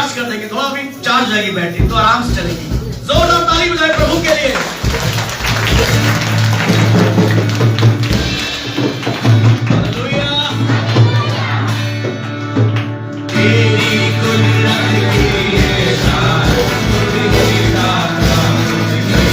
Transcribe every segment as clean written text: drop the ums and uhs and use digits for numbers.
Charge कर देंगे, थोड़ा भी चार्ज रहेगी बैटरी तो आराम से चलेगी। जोरदार ताली बजाएं प्रभु के लिए। हालेलुया। तेरी कुदरत की ये शान, तेरी दाता मुझे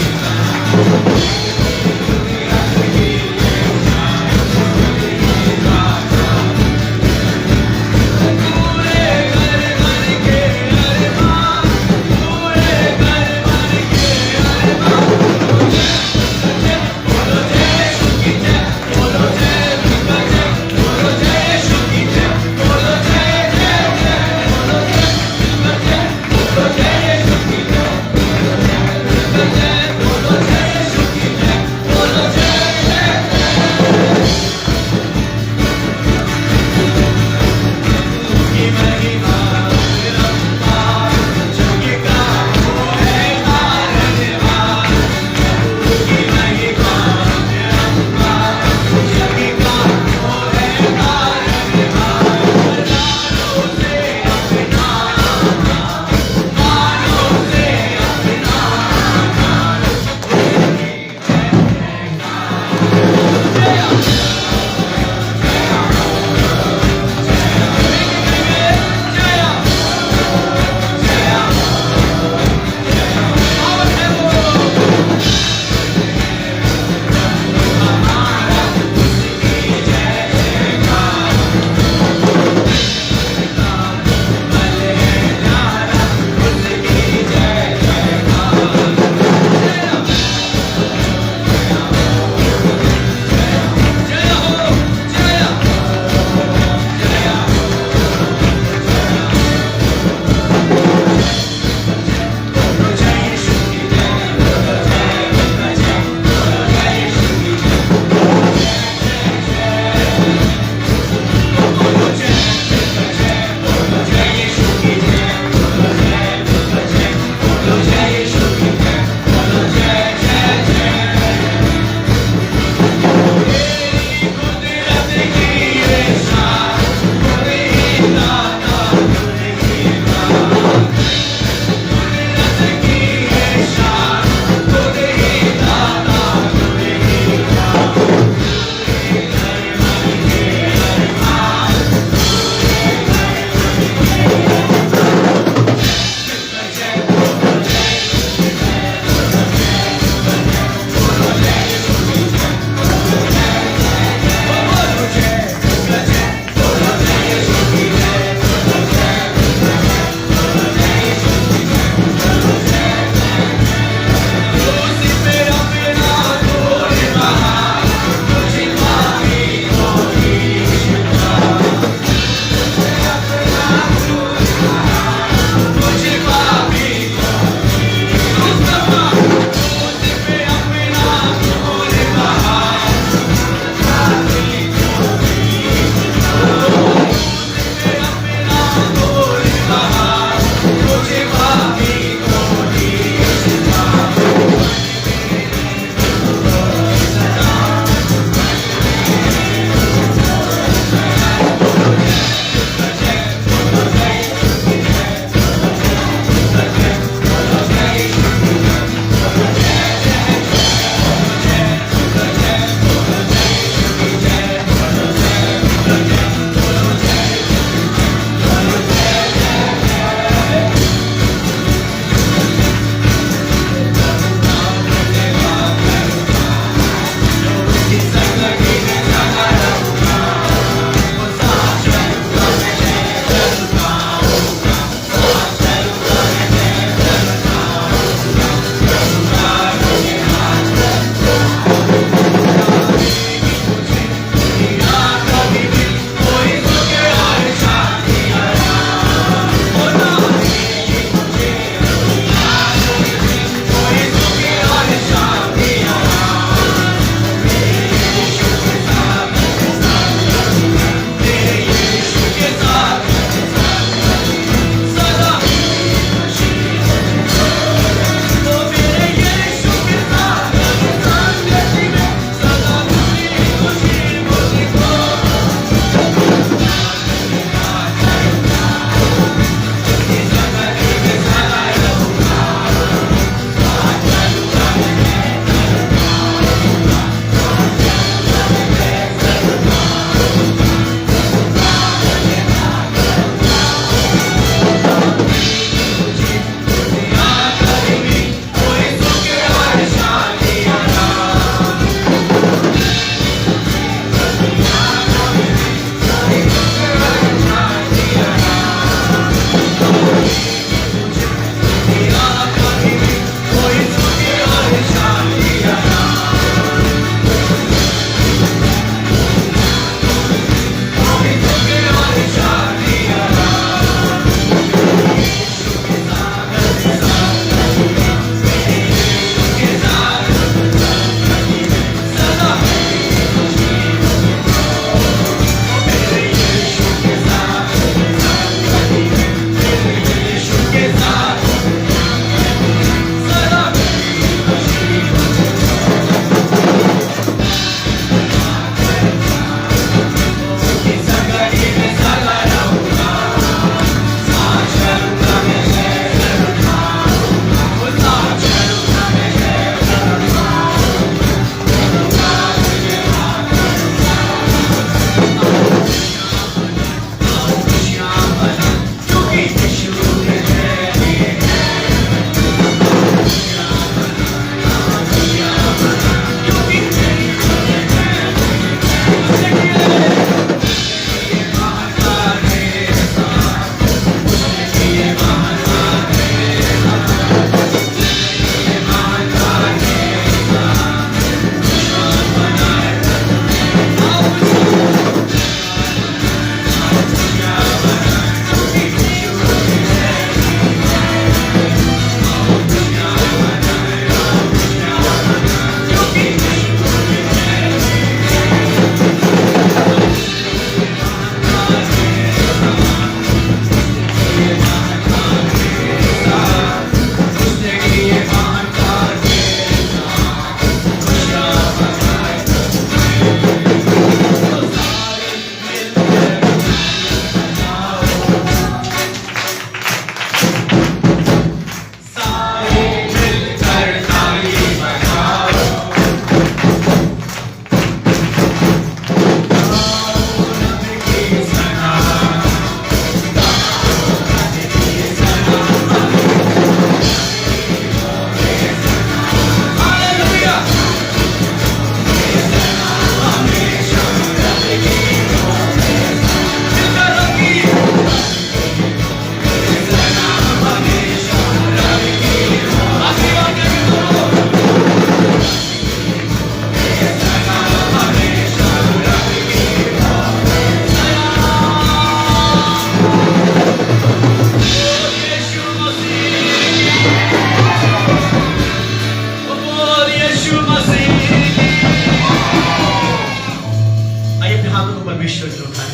परमेश्वर की उठाए।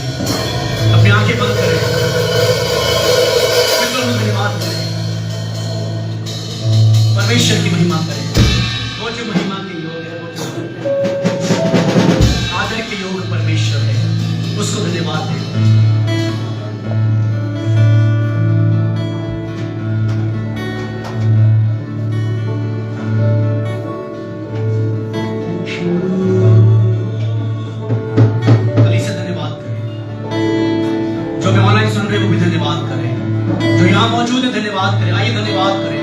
अपनी आंखें बंद करें, मित्रों धन्यवाद करें, परमेश्वर की महिमा करें। वो जो महिमा के योग है, वो जो आदर के योग परमेश्वर है, उसको धन्यवाद दें। वो भी धन्यवाद करें, जो यहां मौजूद है धन्यवाद करें। आइए धन्यवाद करें।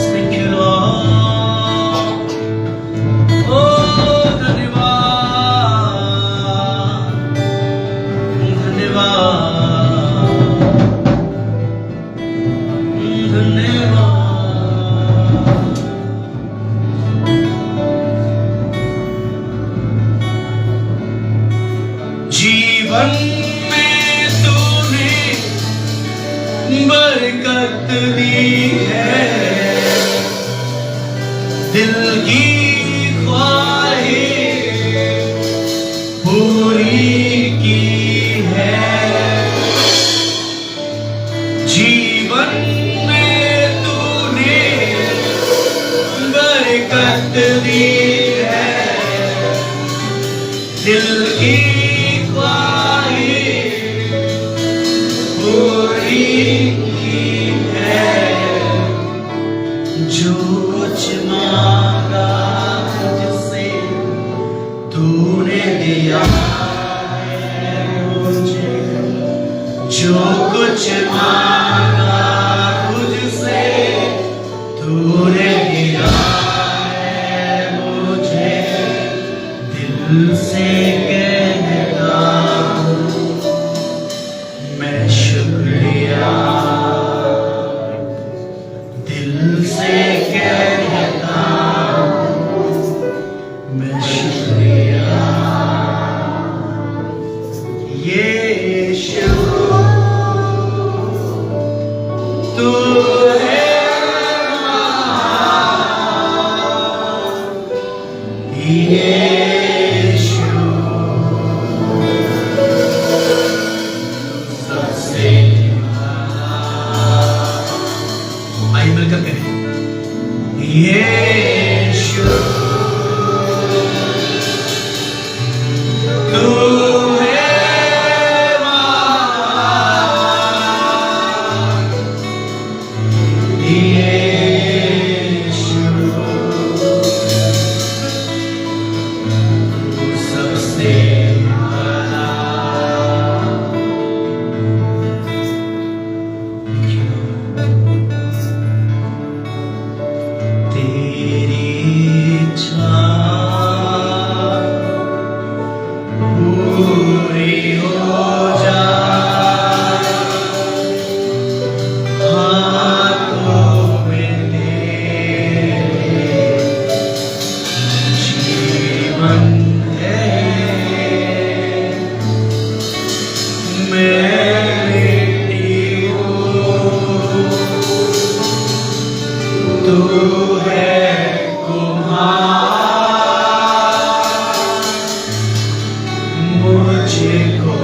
Thank you Lord, oh धन्यवाद, धन्यवाद, धन्यवाद। जीवन बरकत दी है, दिल की ख्वाहिश पूरी की है। जीवन में तूने बरकत दी है, दिल की ख्वाहिश पूरी की है। जो कुछ मांगा मुझसे तूने दिया है मुझे, जो कुछ मांगा मुझसे तूने दिया है मुझे, दिल से कहता हूँ मैं शुक्रिया, दिल से कहता हूँ मैं शुक्रिया। यीशु तू है यीशु सबसे आइए मिलकर कहें यीशु तू है महान, यीशु सबसे बड़ा। तेरी इच्छा पूरी हो जाए, हाथों में तेरे जीवन है। मैं मिट्टी हूँ, तू है कुम्हार, मुझको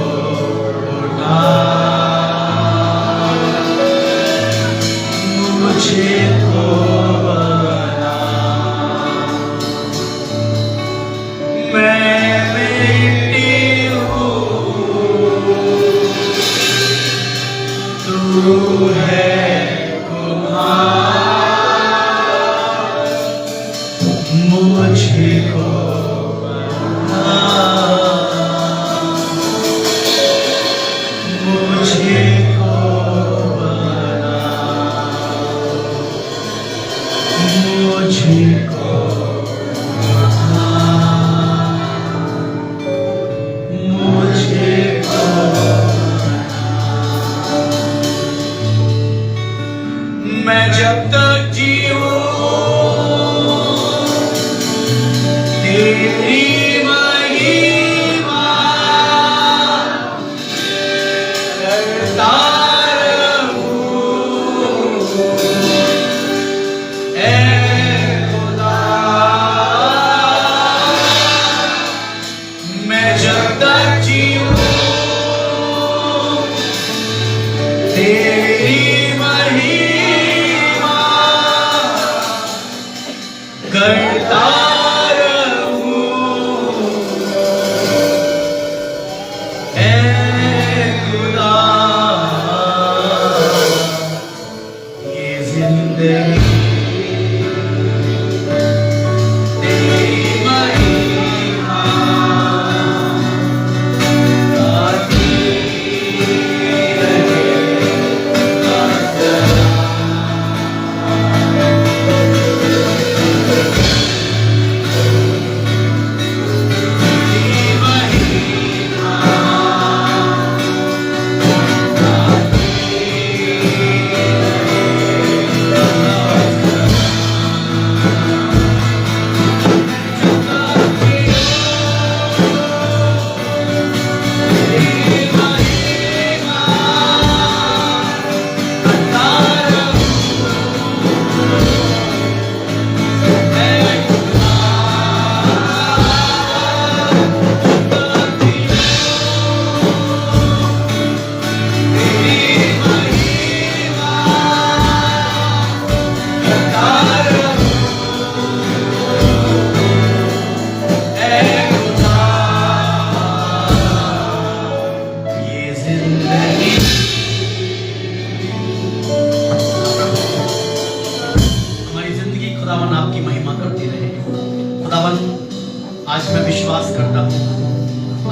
करता हूँ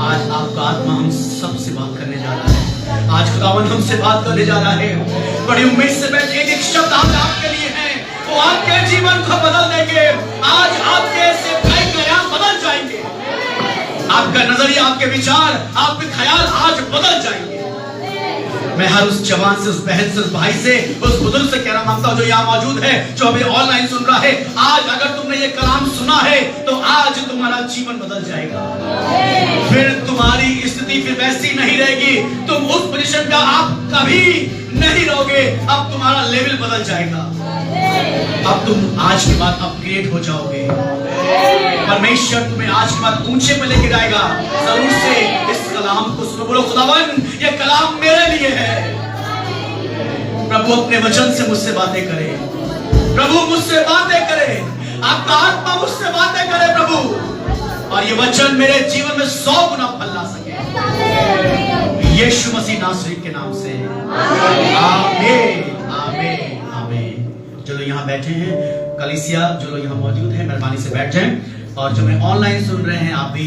आज आपका आत्मा हम सबसे बात करने जा रहा है। आज खुदावन हमसे बात करने जा रहा है। बड़ी उम्मीद से बैठे एक शब्द आज आपके लिए है, वो आपके जीवन को बदल देंगे। आज आपके ऐसे कई कयाम बदल जाएंगे। आपका नजरिया, आपके विचार, आपके ख्याल आज बदल जाएंगे। मैं हर उस जवान से, उस बहन से, उस भाई से, उस बुजुर्ग से कहना मांगता हूं जो यहाँ मौजूद है, जो अभी ऑनलाइन सुन रहा है, आज अगर तुमने ये कलाम सुना है तो आज तुम्हारा जीवन बदल जाएगा। फिर तुम्हारी स्थिति फिर वैसी नहीं रहेगी, तुम उस पोजीशन पे आप कभी नहीं रहोगे। अब तुम्हारा लेवल बदल जाएगा। अब तुम आज के बाद अपग्रेड हो जाओगे। परमेश्वर तुम्हें आज के बाद ऊंचे पे लेके जाएगा। जरूर से इस कलाम को सुनो, बोलो खुदावन ये कलाम मेरे लिए है। प्रभु अपने वचन से मुझसे बातें करे, प्रभु मुझसे बातें करे, आपका आत्मा मुझसे बातें करे प्रभु, और ये वचन मेरे जीवन में 100 गुना फल ला सके। यीशु मसीह नासरी के नाम से आमीन, आमीन, आमीन। जो लोग यहाँ बैठे हैं, कलीसिया जो लोग यहाँ मौजूद हैं, मेहरबानी से बैठ जाएं। और जो मैं ऑनलाइन सुन रहे हैं, आप भी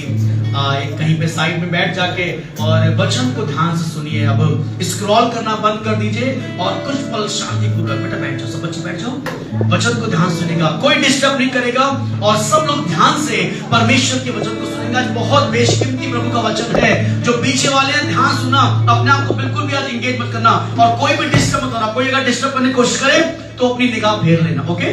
कहीं पे साइड में बैठ जाके और वचन को ध्यान से सुनिए। अब स्क्रॉल करना बंद कर दीजिए और कुछ पल शांतिपूर्वक बेटा बैठ जाओ, सब बच्चे बैठ जाओ, वचन को ध्यान सुनेगा, कोई डिस्टर्ब नहीं करेगा और सब लोग ध्यान से परमेश्वर के वचन को सुनेंगे। आज बहुत बेशकीमती प्रभु का वचन है। जो पीछे वाले हैं ध्यान सुना, अपने आप को बिल्कुल भी आज इंगेज मत करना और कोई भी डिस्टर्ब मत करना। कोई अगर डिस्टर्ब करने की कोशिश करे तो अपनी निगाह फेर लेना, ओके।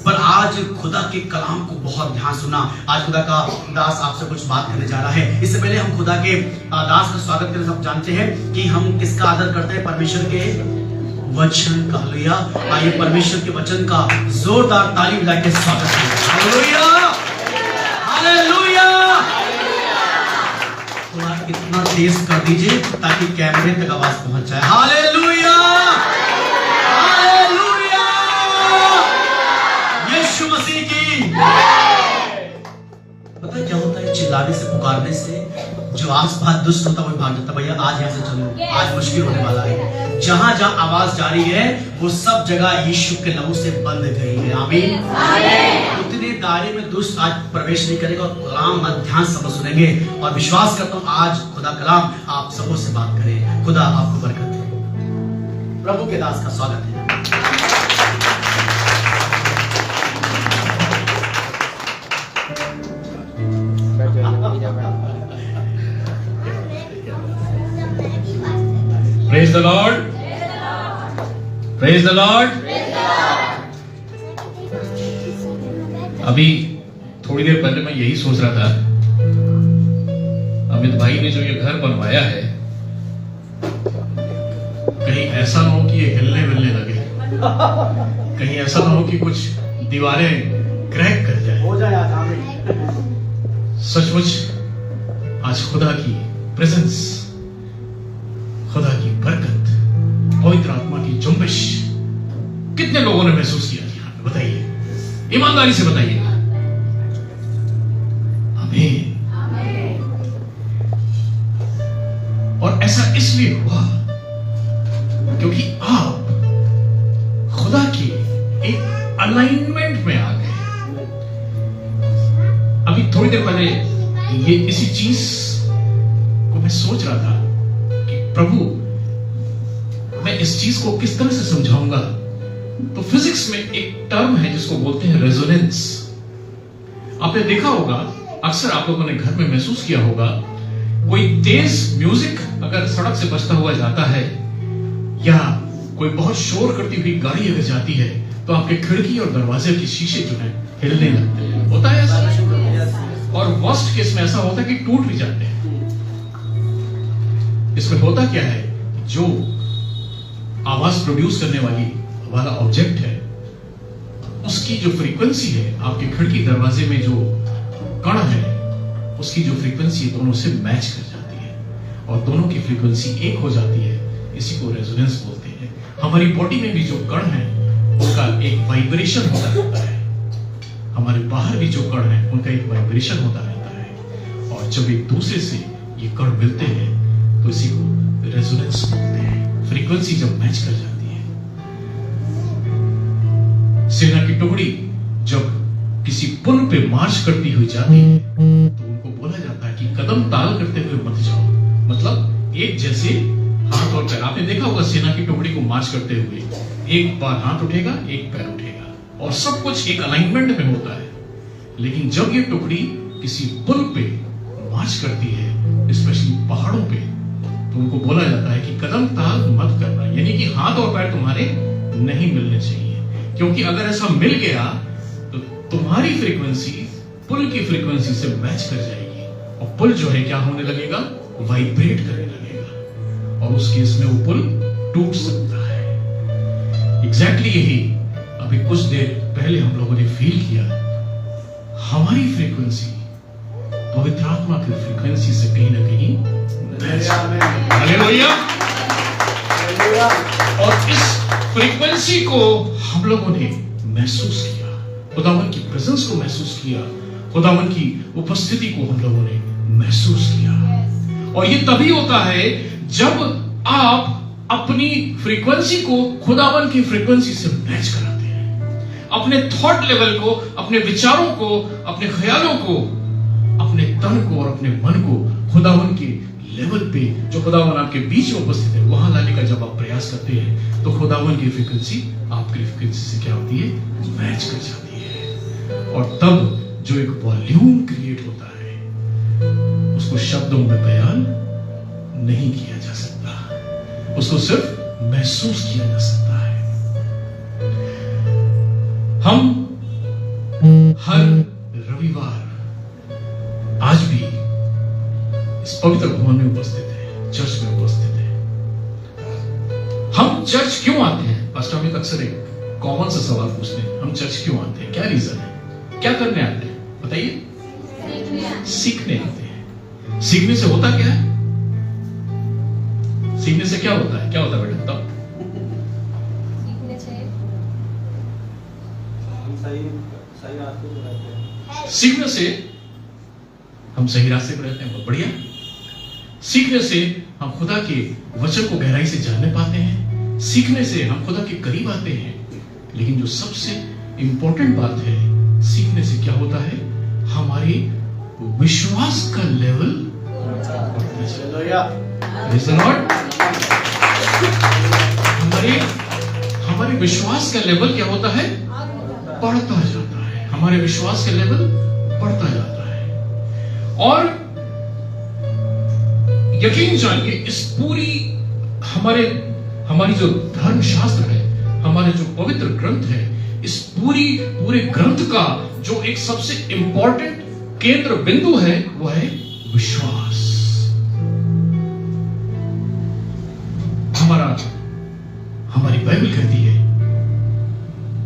पर आज खुदा के कलाम को बहुत ध्यान सुना। आज खुदा का दास आपसे कुछ बात करने जा रहा है। इससे पहले हम खुदा के दास का स्वागत करें। सब जानते हैं कि हम किसका आदर करते हैं, परमेश्वर के वचन का। हालेलुया। आइए परमेश्वर के वचन का जोरदार ताली बजा के स्वागत करें। Hallelujah, hallelujah. थोड़ा इतना तेज कर दीजिए ताकि कैमरे तक आवाज पहुंच जाए। हालेलुया, यीशु मसीह की। पता है क्या होता है, चिल्लाने से, पुकारने से जो आसपास दुष्ट होता है वो भाग जाता। भैया आज यहाँ से चलो, आज मुश्किल होने वाला है। जहां जहां आवाज जा रही है वो सब जगह यीशु के लहू से बंद गई है। आमीन। उतने दायरे में दुष्ट आज प्रवेश नहीं करेगा और कलाम ध्यान से सुनेंगे और विश्वास करता हूं आज खुदा कलाम आप सबों से बात करे। खुदा आपको बरकत दे। प्रभु के दास का स्वागत है। Praise the Lord. Praise the Lord. अभी थोड़ी देर पहले मैं यही सोच रहा था, अमित भाई ने जो ये घर बनवाया है, कहीं ऐसा ना हो कि ये हिलने मिलने लगे, कहीं ऐसा ना हो कि कुछ दीवारें क्रैक कर जाए। हो जाए आज। सचमुच आज खुदा की प्रेजेंस, खुदा की बरकत, पवित्र आत्मा की जुम्बिश कितने लोगों ने महसूस किया? यहाँ पे बताइए, ईमानदारी से बताइए। आमीन। और ऐसा इसलिए हुआ क्योंकि आप खुदा की एक अलाइनमेंट में आ गए। अभी थोड़ी देर पहले ये इसी चीज को मैं सोच रहा था कि प्रभु मैं इस चीज को किस तरह से समझाऊंगा। तो फिजिक्स में एक टर्म है जिसको बोलते हैं रेजोनेंस। आपने देखा होगा, अक्सर आप लोगों ने घर में महसूस किया होगा, कोई तेज म्यूजिक अगर सड़क से बजता हुआ जाता है या कोई बहुत शोर करती हुई गाड़ी अगर जाती है तो आपके खिड़की और दरवाजे के शीशे जो है हिलने लगते हैं। होता है ऐसा? और वर्स्ट केस में ऐसा होता है कि टूट भी जाते हैं। इसमें होता क्या है, जो आवाज प्रोड्यूस करने वाला ऑब्जेक्ट है, उसकी जो फ्रीक्वेंसी है, आपके खिड़की दरवाजे में जो कण है, उसकी जो फ्रीक्वेंसी दोनों से मैच कर जाती है और दोनों की फ्रीक्वेंसी एक हो जाती है। इसी को रेजोनेंस बोलते हैं। हमारी बॉडी में भी जो कण है उनका एक वाइब्रेशन होता रहता है, हमारे बाहर भी जो कण है उनका एक वाइब्रेशन होता रहता है, और जब एक दूसरे से ये कण मिलते हैं तो इसी को रेजोनेंस बोलते हैं। फ्रीक्वेंसी जब मैच कर जाती है। सेना की टुकड़ी जब किसी पुल पे मार्च करती हुई जाती है तो उनको आपको बोला जाता है कि कदम ताल करते हुए मत जाओ, मतलब एक जैसे हाथ और पैर। आपने देखा होगा सेना की टुकड़ी को मार्च करते हुए, एक बार हाथ उठेगा, एक पैर उठेगा और सब कुछ एक अलाइनमेंट में होता है। लेकिन जब ये टुकड़ी किसी पुल पे मार्च करती है, स्पेशली पहाड़ों पे, तो उनको बोला जाता है कि कदम ताल मत करना, यानी कि हाथ और पैर तुम्हारे नहीं मिलने चाहिए, क्योंकि अगर ऐसा मिल गया तो तुम्हारी फ्रीक्वेंसी पुल की फ्रीक्वेंसी से मैच कर जाएगी और पुल जो है क्या होने लगेगा, वाइब्रेट करने लगेगा और उस केस में वो पुल टूट सकता है। एग्जैक्टली यही अभी कुछ देर पहले हम लोगों ने फील किया। हमारी फ्रीक्वेंसी पवित्र आत्मा की फ्रीक्वेंसी से कहीं ना कहीं मैच। हालेलुया। और इस फ्रीक्वेंसी को हम लोगों ने महसूस किया, खुदावन की प्रेजेंस को महसूस किया, खुदावन की उपस्थिति को हम लोगों ने महसूस किया। और ये तभी होता है जब आप अपनी फ्रीक्वेंसी को खुदावन की फ्रीक्वेंसी से मैच कराते हैं। अपने थॉट लेवल को, अपने विचारों को, अपने ख्यालों को, अपने तन को और अपने मन को खुदावन के लेवल पे, जो खुदावन आपके बीच में उपस्थित है, वहां लाने का जब आप प्रयास करते हैं तो खुदावन की फ्रीक्वेंसी आपकी फ्रीक्वेंसी से क्या होती है, मैच कर जाती है। और तब जो एक वॉल्यूम क्रिएट होता है उसको शब्दों में बयान नहीं किया जा सकता, उसको सिर्फ महसूस किया जा सकता है। हम हर रविवार आज भी इस पवित्र भवन में उपस्थित है, चर्च में उपस्थित है। हम चर्च क्यों आते हैं? पास्टर हम अक्सर एक कॉमन सा सवाल पूछते हैं, हम चर्च क्यों आते हैं, क्या रीजन है, क्या करने आते हैं? बताइए। सीखने आते हैं। सीखने से होता क्या है? सीखने से क्या होता है? क्या होता है बेटा बताओ? सीखने से हम सही रास्ते पर रहते हैं। सीखने से हम सही रास्ते पर रहते हैं। बहुत बढ़िया। सीखने से हम खुदा के वचन को गहराई से जानने पाते हैं। सीखने से हम खुदा के करीब आते हैं। लेकिन जो सबसे इंपॉर्टेंट बात है, सीखने से क्या होता है, हमारे विश्वास का लेवल बढ़ता है। हमारे विश्वास का लेवल क्या होता है, बढ़ता जाता है। हमारे विश्वास का लेवल बढ़ता जाता है। और यकीन जानिए, इस पूरी हमारी जो धर्मशास्त्र है, हमारे जो पवित्र ग्रंथ है, इस पूरे ग्रंथ का जो एक सबसे इंपॉर्टेंट केंद्र बिंदु है वो है विश्वास। हमारी बाइबल कहती है,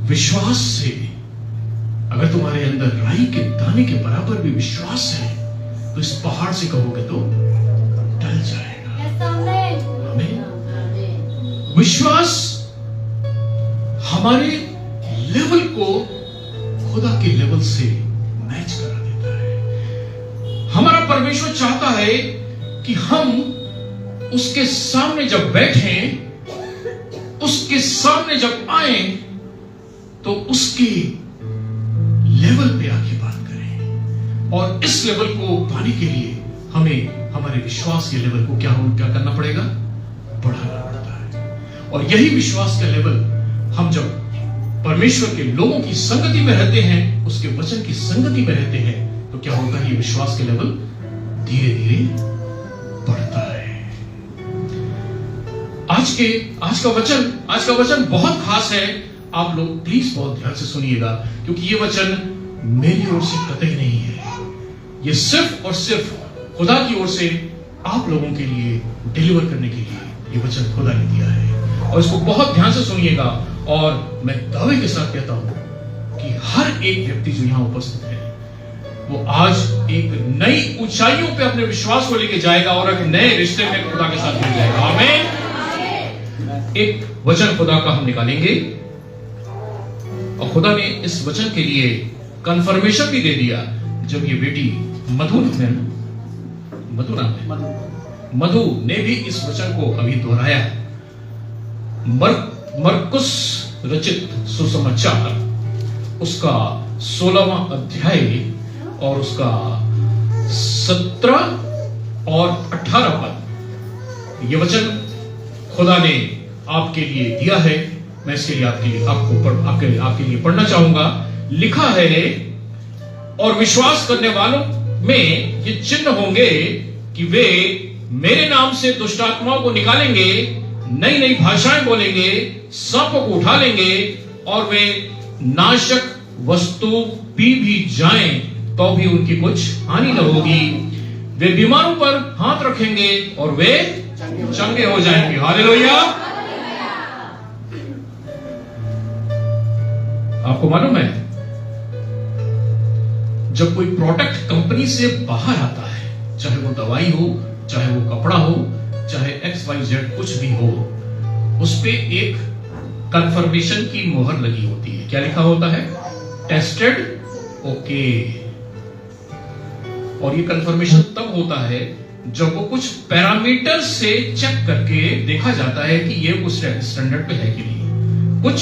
विश्वास से अगर तुम्हारे अंदर राई के दाने के बराबर भी विश्वास है तो इस पहाड़ से कहोगे तो टल जाएगा। आमीन। विश्वास हमारे लेवल को खुदा के लेवल से मैच करा देता है। हमारा परमेश्वर चाहता है कि हम उसके सामने जब बैठें, उसके सामने जब आए तो उसके लेवल पे आके बात करें। और इस लेवल को पाने के लिए हमें हमारे विश्वास के लेवल को क्या करना पड़ेगा, बढ़ाना पड़ता है। और यही विश्वास का लेवल हम जब परमेश्वर के लोगों की संगति में रहते हैं, उसके वचन की संगति में रहते हैं, तो क्या होगा, ये विश्वास के लेवल धीरे धीरे बढ़ता है। आज का वचन बहुत खास है। आप लोग प्लीज बहुत ध्यान से सुनिएगा, क्योंकि ये वचन मेरी ओर से कतई नहीं है। ये सिर्फ और सिर्फ खुदा की ओर से आप लोगों के लिए डिलीवर करने के लिए ये वचन खुदा ने दिया है। और इसको बहुत ध्यान से सुनिएगा। और मैं दावे के साथ कहता हूं कि हर एक व्यक्ति जो यहां उपस्थित है, वो आज एक नई ऊंचाइयों पे अपने विश्वास को लेके जाएगा और एक नए रिश्ते में खुदा के साथ जुड़ जाएगा। आमीन। एक वचन खुदा का हम निकालेंगे और खुदा ने इस वचन के लिए कंफर्मेशन भी दे दिया जब ये बेटी मधु ने भी इस वचन को अभी दोहराया। मरकुस रचित सुसमाचार उसका 16वां अध्याय और उसका 17 और 18 पद, ये वचन खुदा ने आपके लिए दिया है। मैं इसके लिए आपके लिए पढ़ना चाहूंगा। लिखा है, और विश्वास करने वालों में ये चिन्ह होंगे कि वे मेरे नाम से दुष्ट आत्माओं को निकालेंगे, नई नई भाषाएं बोलेंगे, सांपों को उठा लेंगे, और वे नाशक वस्तु पी भी जाएं तो भी उनकी कुछ हानि न होगी। वे बीमारों पर हाथ रखेंगे और वे चंगे हो जाएंगे। हालेलुया। आपको मालूम है, जब कोई प्रोडक्ट कंपनी से बाहर आता है, चाहे वो दवाई हो, चाहे वो कपड़ा हो, चाहे XYZ कुछ भी हो, उस पे एक कंफर्मेशन की मोहर लगी होती है। क्या लिखा होता है? Tested okay. और ये कंफर्मेशन तब होता है जब वो कुछ पैरामीटर से चेक करके देखा जाता है कि ये उस स्टैंडर्ड पे है कि नहीं। कुछ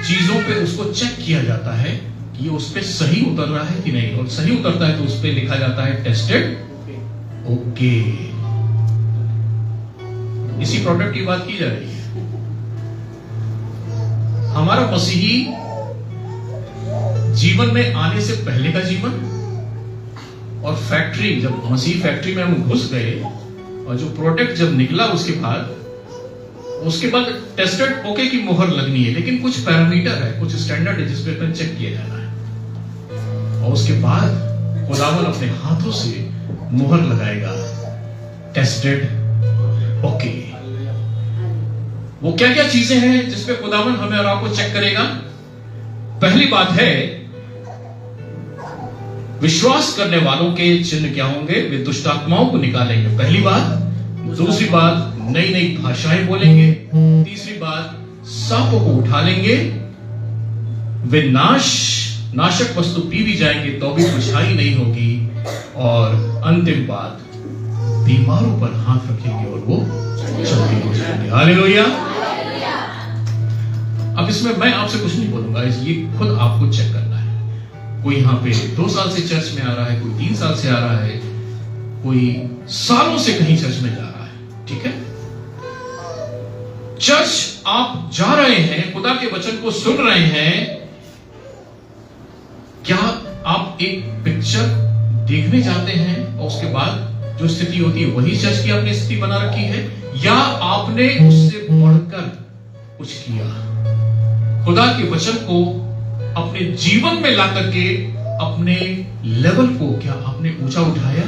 चीजों पे उसको चेक किया जाता है कि ये उस पे सही उतर रहा है कि नहीं, और सही उतरता है तो उस पे लिखा जाता है टेस्टेड ओके। इसी प्रोडक्ट की बात की जा रही है। हमारा मसीही जीवन में आने से पहले का जीवन और फैक्ट्री, जब मसीह फैक्ट्री में हम घुस गए और जो प्रोडक्ट जब निकला उसके बाद टेस्टेड ओके की मोहर लगनी है, लेकिन कुछ पैरामीटर है, कुछ स्टैंडर्ड है जिस पे अपन चेक किया जाना है, और उसके बाद खुदावन अपने हाथों से मोहर लगाएगा टेस्टेड ओके। वो क्या क्या चीजें हैं जिसपे खुदावन हमें और आपको चेक करेगा? पहली बात है, विश्वास करने वालों के चिन्ह क्या होंगे? वे दुष्ट आत्माओं को निकालेंगे, पहली बात। दूसरी बात, नई नई भाषाएं बोलेंगे। तीसरी बात, सांपों को उठा लेंगे। वे नाशक वस्तु पी भी जाएंगे तो भी कुछ हानि नहीं होगी। और अंतिम बात, बीमारों पर हाथ रखेंगे और वो चंगे हो जाएंगे। हालेलुया। अब इसमें मैं आपसे कुछ नहीं बोलूंगा, ये खुद आपको चेक करना है। कोई यहाँ पे 2 साल से चर्च में आ रहा है, कोई 3 साल से आ रहा है, कोई सालों से कहीं चर्च में जा रहा है, ठीक है? चर्च आप जा रहे हैं, खुदा के वचन को सुन रहे हैं, क्या आप एक पिक्चर देखने जाते हैं और उसके बाद जो स्थिति होती है वही चर्च की आपने स्थिति बना रखी है, या आपने उससे बढ़कर कुछ किया? खुदा के वचन को अपने जीवन में ला करके अपने लेवल को क्या आपने ऊंचा उठाया?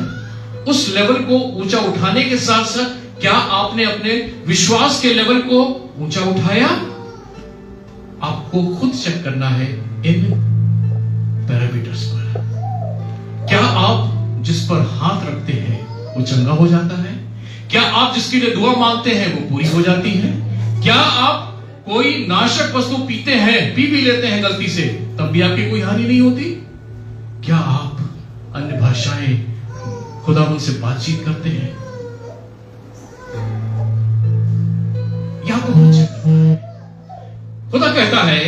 उस लेवल को ऊंचा उठाने के साथ साथ क्या आपने अपने विश्वास के लेवल को ऊंचा उठाया? आपको खुद चेक करना है इन पैरामीटर्स पर। क्या आप जिस पर हाथ रखते हैं वो चंगा हो जाता है? क्या आप जिसके लिए दुआ मांगते हैं वो पूरी हो जाती है? क्या आप कोई नाशक वस्तु पीते हैं, पी भी लेते हैं गलती से, तब भी आपकी कोई हानि नहीं होती? क्या आप अन्य भाषाएं खुदावंद से बातचीत करते हैं? या आपको चेक करना है। खुदा कहता है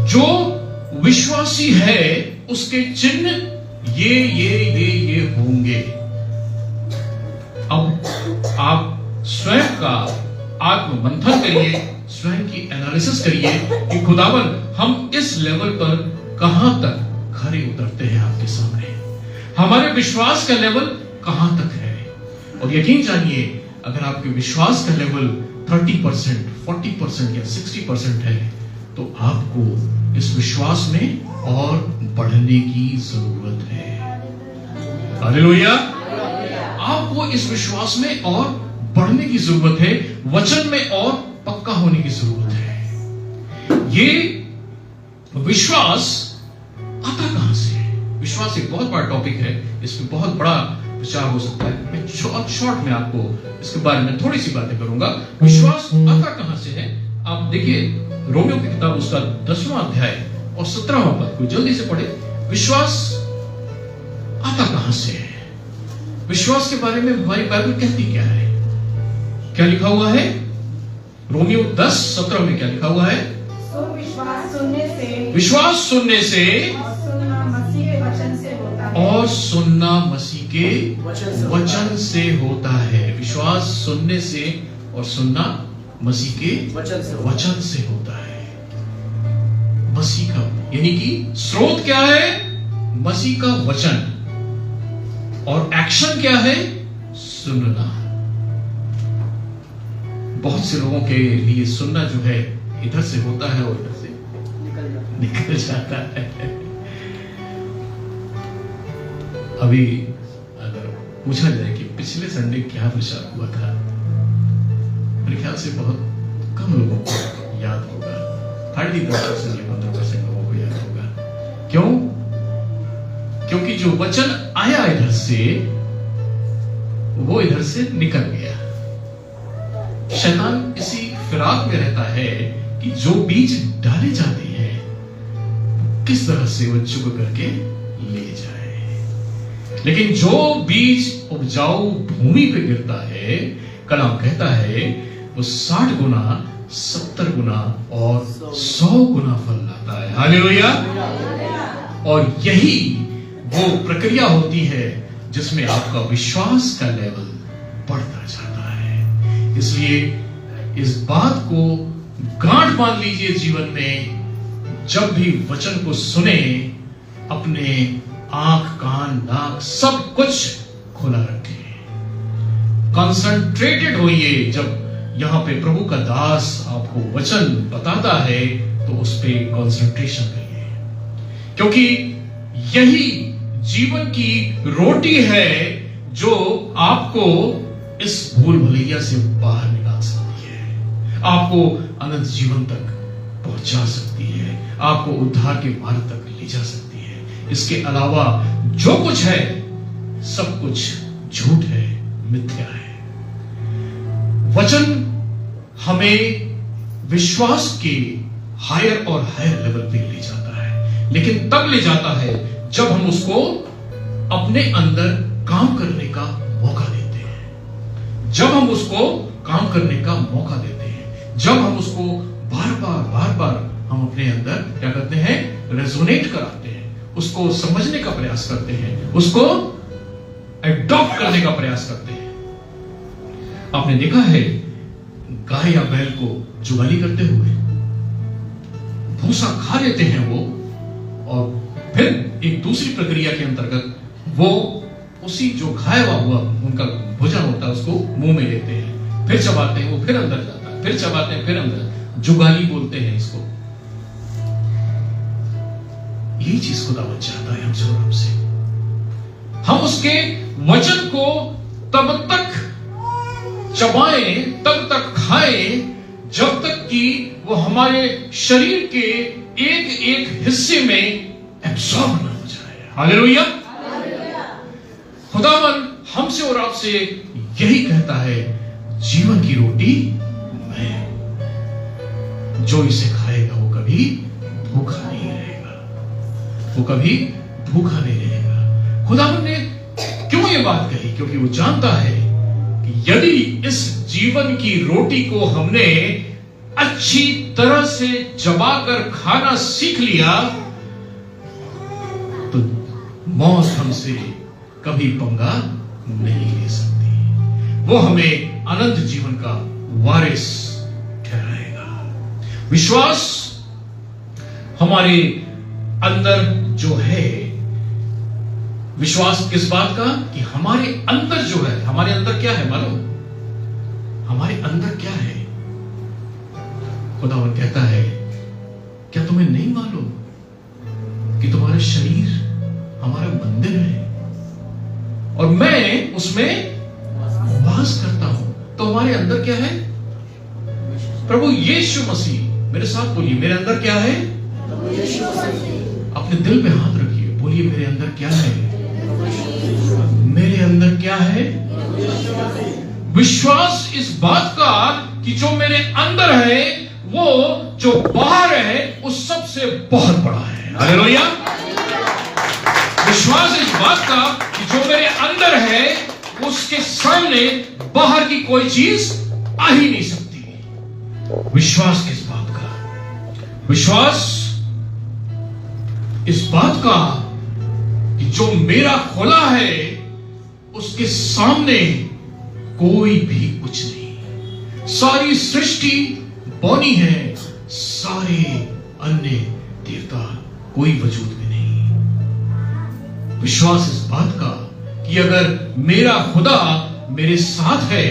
जो विश्वासी है उसके चिन्ह ये होंगे। अब आप स्वयं का आत्म मंथन करिए, स्वयं की एनालिसिस करिए कि खुदावन हम इस लेवल पर कहां तक खरे उतरते हैं आपके सामने। हमारे विश्वास का लेवल कहां तक है? और यकीन जानिए, अगर आपके विश्वास का लेवल 30%, 40% या 60% है तो आपको इस विश्वास में और बढ़ने की जरूरत है। हालेलुया। आपको इस विश्वास में और बढ़ने की जरूरत है, वचन में और पक्का होने की जरूरत है। ये विश्वास आता कहां से है? विश्वास एक बहुत बड़ा टॉपिक है, इसमें बहुत बड़ा विचार हो सकता है। मैं शॉर्ट में आपको इसके बारे में थोड़ी सी बातें करूंगा। विश्वास आता कहां से है? आप देखिए रोमियो की किताब उसका 10वां अध्याय और 17वां पद को जल्दी से पढ़े। विश्वास आता कहां से है? विश्वास के बारे में हमारी बाइबल कहती क्या है? क्या लिखा हुआ है? रोमियो 10:17 में क्या लिखा हुआ है? विश्वास सुनने से विश्वास सुनने से और सुनना मसीह के वचन से होता और सुनना मसीह के वचन से होता है। विश्वास सुनने से और सुनना मसीह के वचन से होता है। मसीह का यानी कि स्रोत क्या है? मसीह का वचन। और एक्शन क्या है? सुनना। बहुत से लोगों के लिए सुनना जो है इधर से होता है और इधर से निकल जाता है। अभी अगर पूछा जाए कि पिछले संडे क्या विचार हुआ था, मेरे ख्याल से बहुत कम लोगों को याद होगा। हार्डली 10% या 15% लोगों को याद होगा। क्यों? क्योंकि जो वचन आया इधर से वो इधर से निकल गया। शैतान इसी फिराक में रहता है कि जो बीज डाले जाते हैं किस तरह से वो चुग करके ले जाए। लेकिन जो बीज उपजाऊ भूमि पे गिरता है, कलाम कहता है वो 60 गुना, 70 गुना और 100 गुना फल लाता है। हालेलुया। और यही वो प्रक्रिया होती है जिसमें आपका विश्वास का लेवल बढ़ता जाता है। इसलिए इस बात को गांठ बांध लीजिए जीवन में। जब भी वचन को सुने, अपने आंख, कान, नाक सब कुछ खुला रखें। कंसंट्रेटेड होइए। जब यहां पे प्रभु का दास आपको वचन बताता है तो उस पे कंसंट्रेशन करिए, क्योंकि यही जीवन की रोटी है जो आपको इस भूल भुलैया से बाहर निकाल सकती है, आपको अनंत जीवन तक पहुंचा सकती है, आपको उद्धार के मार्ग तक ले जा सकती है। इसके अलावा जो कुछ है सब कुछ झूठ है, मिथ्या है। वचन हमें विश्वास के हायर और हायर लेवल पे ले जाता है, लेकिन तब ले जाता है जब हम उसको अपने अंदर काम करने का मौका देते हैं। जब हम उसको काम करने का मौका देते हैं, जब हम उसको बार बार हम अपने अंदर क्या करते हैं? रेजोनेट कराते हैं, उसको समझने का प्रयास करते हैं, उसको एडॉप्ट करने का प्रयास करते हैं। आपने देखा है गाय या बैल को जुगाली करते हुए, भूसा खा लेते हैं वो, और फिर एक दूसरी प्रक्रिया के अंतर्गत वो उसी जो खाया हुआ उनका भोजन होता है उसको मुंह में लेते हैं, फिर चबाते हैं, वो फिर अंदर जाता है, फिर चबाते हैं, फिर अंदर। जुगाली बोलते हैं इसको। यही चीज खुदावंद चाहता है हमसे और हमसे। हम उसके वचन को तब तक चबाएं, तब तक खाएं, जब तक कि वो हमारे शरीर के एक एक हिस्से में एब्सॉर्ब न हो जाए। हालेलुया। खुदावंद हमसे और आपसे यही कहता है, जीवन की रोटी मैं, जो इसे खाएगा वो कभी भूखा नहीं रहेगा, वो कभी भूखा नहीं रहेगा। खुदावंद ने क्यों ये बात कही? क्योंकि वो जानता है कि यदि इस जीवन की रोटी को हमने अच्छी तरह से चबाकर खाना सीख लिया तो मौत हमसे कभी पंगा नहीं ले सकती। वो हमें अनंत जीवन का वारिस ठहराएगा। विश्वास हमारे अंदर जो है, विश्वास किस बात का? कि हमारे अंदर जो है, हमारे अंदर क्या है मालूम? हमारे अंदर क्या है? खुदावंद कहता है, क्या तुम्हें नहीं मालूम कि तुम्हारा शरीर हमारा मंदिर है और मैं उसमें वास करता हूं? तो हमारे अंदर क्या है? प्रभु यीशु मसीह। मेरे साथ बोलिए, मेरे अंदर क्या है? अपने दिल पे हाथ रखिए, बोलिए मेरे अंदर क्या है? मेरे अंदर क्या है? विश्वास इस बात का कि जो मेरे अंदर है वो जो बाहर है उस सबसे बहुत बड़ा है। हालेलुया। विश्वास इस बात का कि जो मेरे अंदर है उसके सामने बाहर की कोई चीज आ ही नहीं सकती। विश्वास किस बात का? विश्वास इस बात का कि जो मेरा खुला है उसके सामने कोई भी कुछ नहीं। सारी सृष्टि बौनी है, सारे अन्य देवता कोई वजूद में नहीं। विश्वास इस बात का कि अगर मेरा खुदा मेरे साथ है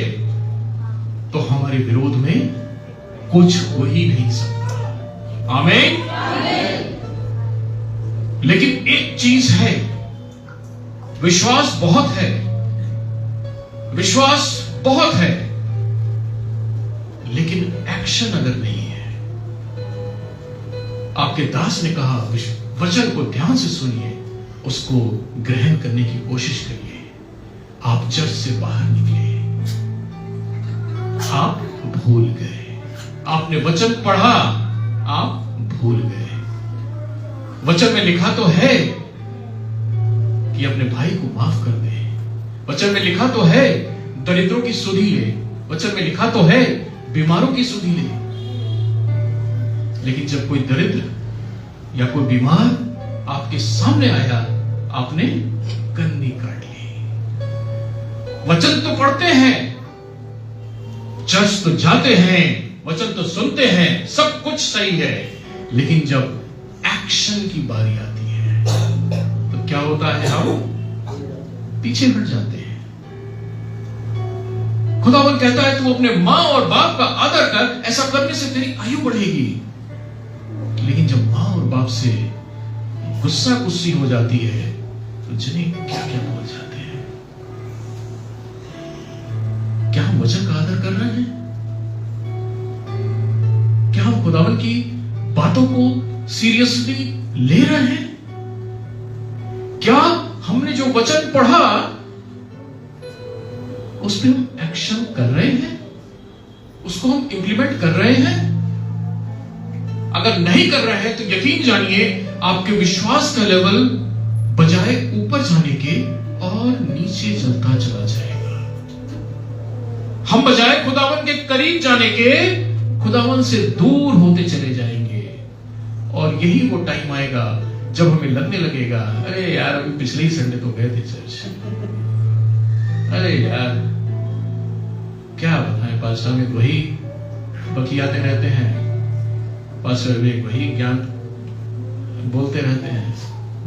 तो हमारे विरोध में कुछ हो ही नहीं सकता। आमीन। लेकिन एक चीज है, विश्वास बहुत है, विश्वास बहुत है, लेकिन एक्शन अगर नहीं है। आपके दास ने कहा वचन को ध्यान से सुनिए, उसको ग्रहण करने की कोशिश करिए। आप चर्च से बाहर निकले, आप भूल गए, आपने वचन पढ़ा, आप भूल गए। वचन में लिखा तो है कि अपने भाई को माफ कर दे, वचन में लिखा तो है दरिद्रों की सुधि ले, वचन में लिखा तो है बीमारों की सुधि ले। लेकिन जब कोई दरिद्र या कोई बीमार आपके सामने आया, आपने कन्नी काट ली। वचन तो पढ़ते हैं, चर्च तो जाते हैं, वचन तो सुनते हैं, सब कुछ सही है, लेकिन जब एक्शन की बारी आती है तो क्या होता है? हम पीछे हट जाते हैं। खुदावन कहता है तू अपने मां और बाप का आदर कर, ऐसा करने से तेरी आयु बढ़ेगी। लेकिन जब मां और बाप से गुस्सा गुस्सी हो जाती है तो जने क्या क्या बोल जाते हैं। क्या हम वचन का आदर कर रहे हैं? क्या हम खुदावन की बातों को सीरियसली ले रहे हैं? क्या हमने जो वचन पढ़ा उस पर हम एक्शन कर रहे हैं? उसको हम इंप्लीमेंट कर रहे हैं? अगर नहीं कर रहे हैं तो यकीन जानिए आपके विश्वास का लेवल बजाय ऊपर जाने के और नीचे चलता चला जाएगा। हम बजाय खुदावन के करीब जाने के खुदावन से दूर होते चले जाएंगे। और यही वो टाइम आएगा जब हमें लगने लगेगा, अरे यार अभी पिछले ही संडे तो गए थे चर्च, अरे यार क्या बताएं, पास्टर में वही बकियाते रहते हैं, पास्टर में वही ज्ञान बोलते रहते हैं,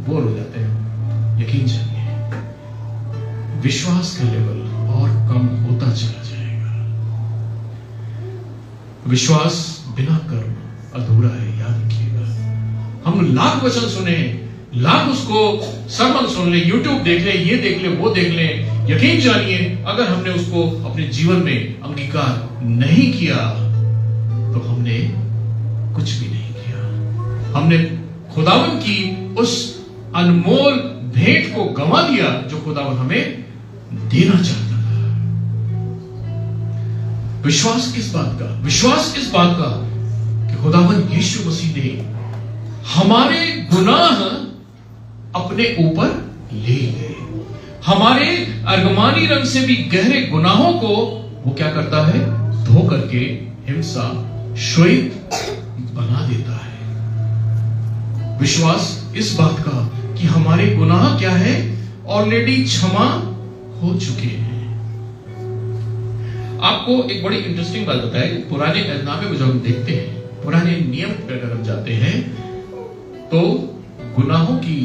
बोर हो जाते हैं। यकीन जानिए विश्वास का लेवल और कम होता चला जाएगा। विश्वास बिना कर्म अधूरा है, याद रखिएगा। हम लाख वचन सुने, लाख उसको सरमन सुन ले, यूट्यूब देख ले, ये देख ले, वो देख ले, यकीन जानिए अगर हमने उसको अपने जीवन में अंगीकार नहीं किया तो हमने कुछ भी नहीं किया। हमने खुदावन की उस अनमोल भेंट को गंवा दिया जो खुदावन हमें देना चाहता था। विश्वास किस बात का? विश्वास इस बात का कि खुदावन यीशु मसीह ने हमारे गुनाह अपने ऊपर ले लिए। हमारे अर्गमानी रंग से भी गहरे गुनाहों को वो क्या करता है? धो करके हिंसा श्वेत बना देता है। विश्वास इस बात का कि हमारे गुनाह क्या है? ऑलरेडी क्षमा हो चुके हैं। आपको एक बड़ी इंटरेस्टिंग बात बताएं, पुराने एहदनामे में जब हम देखते हैं, पुराने नियम पर अगर हम जाते हैं तो गुनाहों की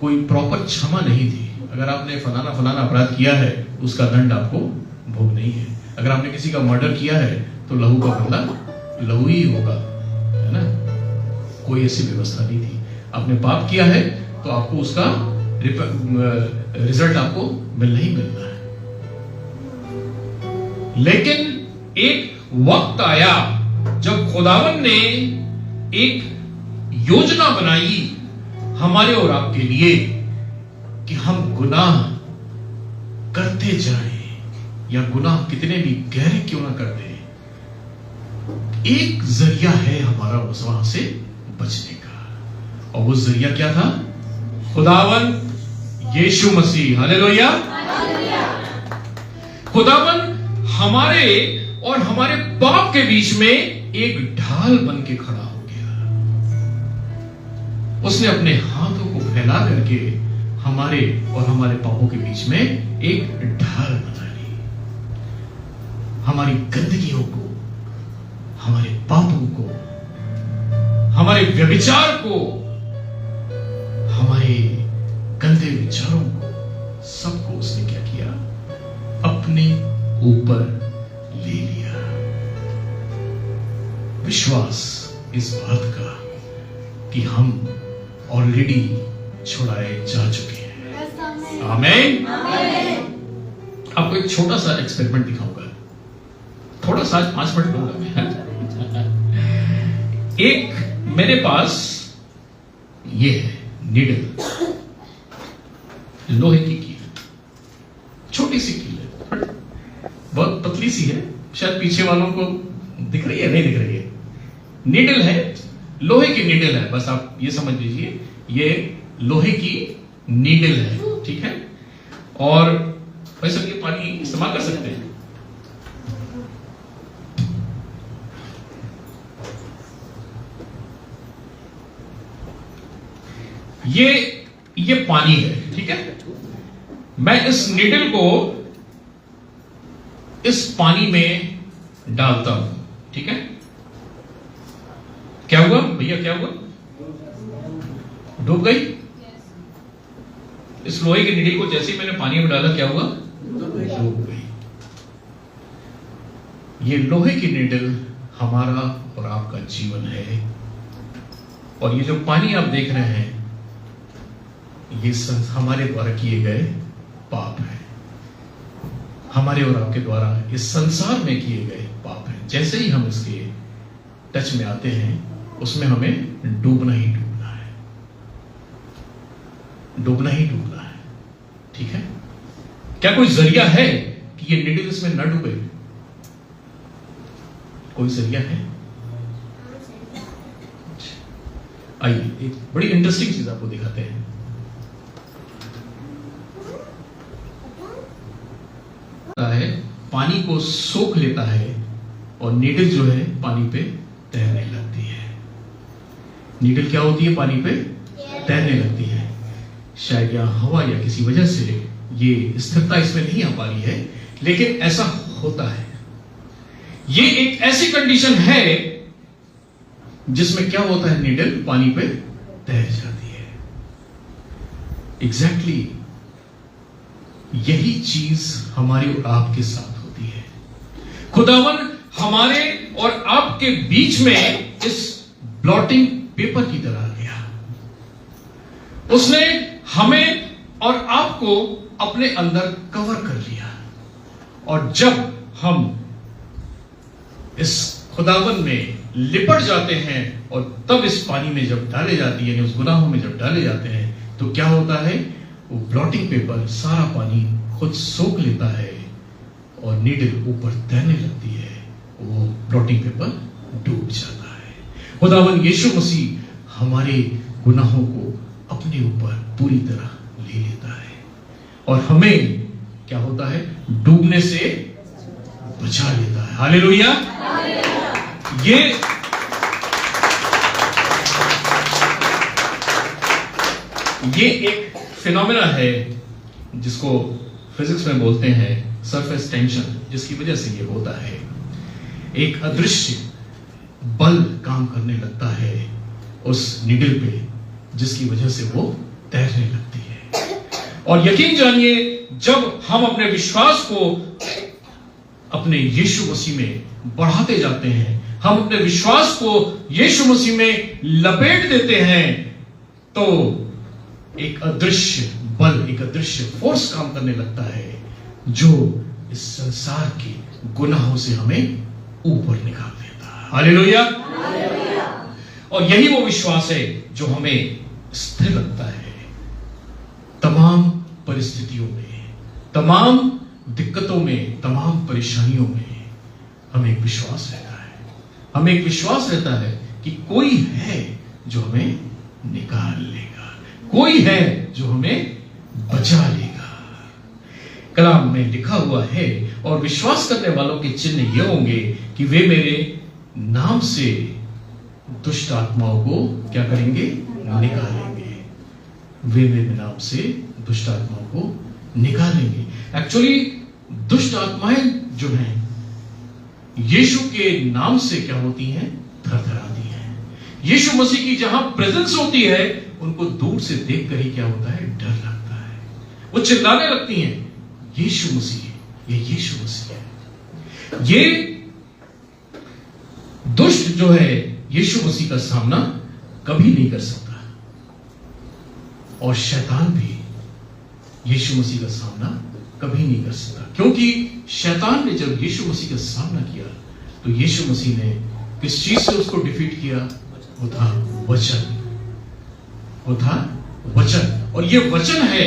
कोई प्रॉपर क्षमा नहीं थी। अगर आपने फलाना फलाना अपराध किया है उसका दंड आपको भोग नहीं है। अगर आपने किसी का मर्डर किया है तो लहू का बदला लहू ही होगा, है ना? कोई ऐसी व्यवस्था नहीं थी। आपने पाप किया है तो आपको उसका रिजल्ट आपको मिलना ही मिलना है। लेकिन एक वक्त आया जब खुदावन ने एक योजना बनाई हमारे और आपके लिए कि हम गुनाह करते जाएं या गुनाह कितने भी गहरे क्यों ना करते, एक जरिया है हमारा वहां से बचने का। और वो जरिया क्या था? खुदावन यीशु मसीह। हालेलुया। खुदावन हमारे और हमारे पाप के बीच में एक ढाल बन के खड़ा हो गया। उसने अपने हाथों को फैला करके हमारे और हमारे पापों के बीच में एक ढाल बना ली। हमारी गंदगियों को, हमारे पापों को, हमारे व्यभिचार को, हमारे गंदे विचारों को, सबको उसने क्या किया? अपने ऊपर ले लिया। विश्वास इस बात का कि हम ऑलरेडी छुड़ाए जा चुके हैं। आमीन। आपको एक छोटा सा एक्सपेरिमेंट दिखाऊंगा, थोड़ा सा, 5 मिनट लूंगा। एक मेरे पास ये है नीडल, लोहे की कील, छोटी सी कील है, बहुत पतली सी है, शायद पीछे वालों को दिख रही है, नहीं दिख रही है। नीडल है, लोहे की नीडल है, बस आप ये समझ लीजिए ये लोहे की नीडल है, ठीक है। और वैसे ये पानी इस्तेमाल कर सकते हैं। ये पानी है, ठीक है। मैं इस नीडल को इस पानी में डालता हूं, ठीक है। क्या हुआ भैया, क्या हुआ? डूब गई। इस लोहे की नीडल को जैसे ही मैंने पानी में डाला, क्या हुआ? डूब गई। ये लोहे की नीडल हमारा और आपका जीवन है। और ये जो पानी आप देख रहे हैं, ये हमारे द्वारा किए गए पाप है, हमारे और आपके द्वारा इस संसार में किए गए पाप है। जैसे ही हम इसके टच में आते हैं, उसमें हमें डूबना ही डूबना है, डूबना ही डूबना है, ठीक है। क्या कोई जरिया है कि ये नीडल इसमें न डूबे? कोई जरिया है? आइए एक बड़ी इंटरेस्टिंग चीज आपको दिखाते हैं। है पानी को सोख लेता है और नीडल जो है पानी पे तैरने लगती है। नीडल क्या होती है? पानी पे तैरने लगती है। शायद यहां हवा या किसी वजह से ये स्थिरता इसमें नहीं आ पा रही है, लेकिन ऐसा होता है। ये एक ऐसी कंडीशन है जिसमें क्या होता है? नीडल पानी पे तैर जाती है। एग्जैक्टली यही चीज हमारे और आपके साथ होती है। खुदावन हमारे और आपके बीच में इस ब्लॉटिंग पेपर की तरह गया। उसने हमें और आपको अपने अंदर कवर कर लिया। और जब हम इस खुदावन में लिपट जाते हैं और तब इस पानी में जब डाले जाती है, उस गुनाहों में जब डाले जाते हैं, तो क्या होता है? वो ब्लॉटिंग पेपर सारा पानी खुद सोख लेता है और नीडल ऊपर तैरने लगती है। वो ब्लॉटिंग पेपर डूब जाता है। खुदावन यीशु मसीह हमारे गुनाहों को अपने ऊपर पूरी तरह ले लेता है और हमें क्या होता है? डूबने से बचा लेता है। हालेलुया। ये एक फिनोमेना है जिसको फिजिक्स में बोलते हैं सरफेस टेंशन, जिसकी वजह से ये होता है। एक अदृश्य बल काम करने लगता है उस नीडल पे, जिसकी वजह से वो तैरने लगती है। और यकीन जानिए, जब हम अपने विश्वास को अपने यीशु मसीह में बढ़ाते जाते हैं, हम अपने विश्वास को यीशु मसीह में लपेट देते हैं, तो एक अदृश्य बल, एक अदृश्य फोर्स काम करने लगता है जो इस संसार के गुनाहों से हमें ऊपर निकाल देता है। हालेलुया। और यही वो विश्वास है जो हमें स्थिर रखता है तमाम परिस्थितियों में, तमाम दिक्कतों में, तमाम परेशानियों में। हमें एक विश्वास रहता है, हमें एक विश्वास रहता है कि कोई है जो हमें निकाल लेगा, कोई है जो हमें बचा लेगा। कलाम में लिखा हुआ है, और विश्वास करने वालों के चिन्ह ये होंगे कि वे मेरे नाम से दुष्ट आत्माओं को क्या करेंगे? निकालेंगे। वे मेरे नाम से दुष्ट आत्माओं को निकालेंगे। एक्चुअली दुष्ट आत्माएं जो हैं यीशु के नाम से क्या होती हैं? थरथराती हैं। यीशु मसीह की जहां प्रेजेंस होती है उनको दूर से देखकर ही क्या होता है? डर लगता है। वो चिल्लाने लगती हैं, यीशु मसीह, ये यीशु मसीह है। ये दुष्ट जो है यीशु मसीह का सामना कभी नहीं कर सकता, और शैतान भी यीशु मसीह का सामना कभी नहीं कर सकता, क्योंकि शैतान ने जब यीशु मसीह का सामना किया तो यीशु मसीह ने किस चीज से उसको डिफीट किया? वो था वचन, वो था वचन। और ये वचन है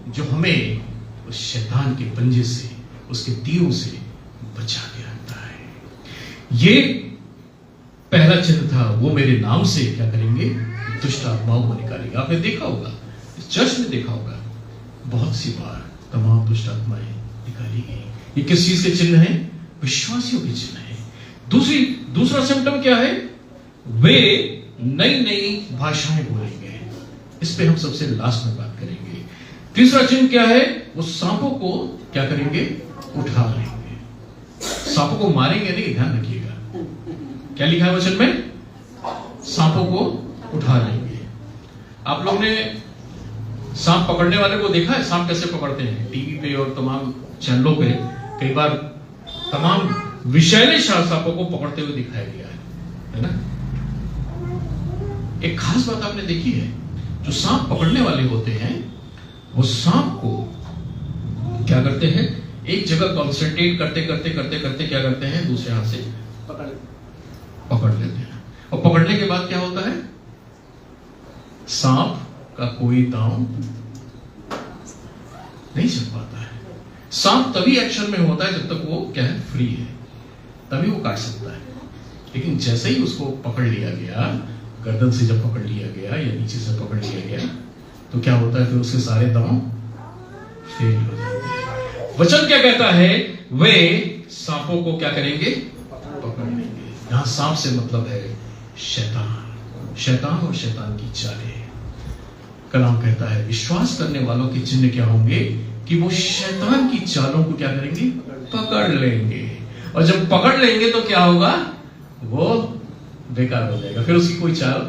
जो हमें उस शैतान के पंजे से, उसके तीरों से बचा के रखता है। ये पहला चिन्ह था, वो मेरे नाम से क्या करेंगे? दुष्ट आत्माओं को निकालेंगे। आपने देखा होगा, चर्च में देखा होगा, बहुत सी बार तमाम दुष्ट आत्माएं निकाली गई। ये किस चीज के चिन्ह हैं? विश्वासियों के चिन्ह हैं। दूसरा सिम्टम क्या है? वे नई नई भाषाएं बोलेंगे। इस पे हम सबसे लास्ट में बात करेंगे। तीसरा चिन्ह क्या है? वो सांपों को क्या करेंगे? उठा लेंगे। सांपों को मारेंगे नहीं, ध्यान रखिएगा। क्या लिखा है वचन में? सांपों को उठा लेंगे। आप लोग ने सांप पकड़ने वाले को देखा है? सांप कैसे पकड़ते हैं? टीवी पे और तमाम चैनलों पे कई बार तमाम विषैले सांपों को पकड़ते हुए दिखाया गया है ना? एक खास बात आपने देखी है, जो सांप पकड़ने वाले होते हैं वो सांप को क्या करते हैं? एक जगह कॉन्सेंट्रेट करते करते करते करते क्या करते हैं? दूसरे हाथ से पकड़ लेते हैं। और पकड़ने के बाद क्या होता है? सांप का कोई दांव नहीं चल पाता है। सांप तभी एक्शन में होता है जब तक वो क्या है? फ्री है, तभी वो काट सकता है। लेकिन जैसे ही उसको पकड़ लिया गया, गर्दन से जब पकड़ लिया गया या नीचे से पकड़ लिया गया, तो क्या होता है? फिर उसके सारे दांव फेल हो जाते हैं। वचन क्या कहता है? वे सांपों को क्या करेंगे? पकड़ लेंगे। यहां सांप से मतलब है शैतान, शैतान और शैतान की चालें। कलाम कहता है विश्वास करने वालों के चिन्ह क्या होंगे? कि वो शैतान की चालों को क्या करेंगे? पकड़ लेंगे। और जब पकड़ लेंगे तो क्या होगा? वो बेकार हो जाएगा, फिर उसकी कोई चाल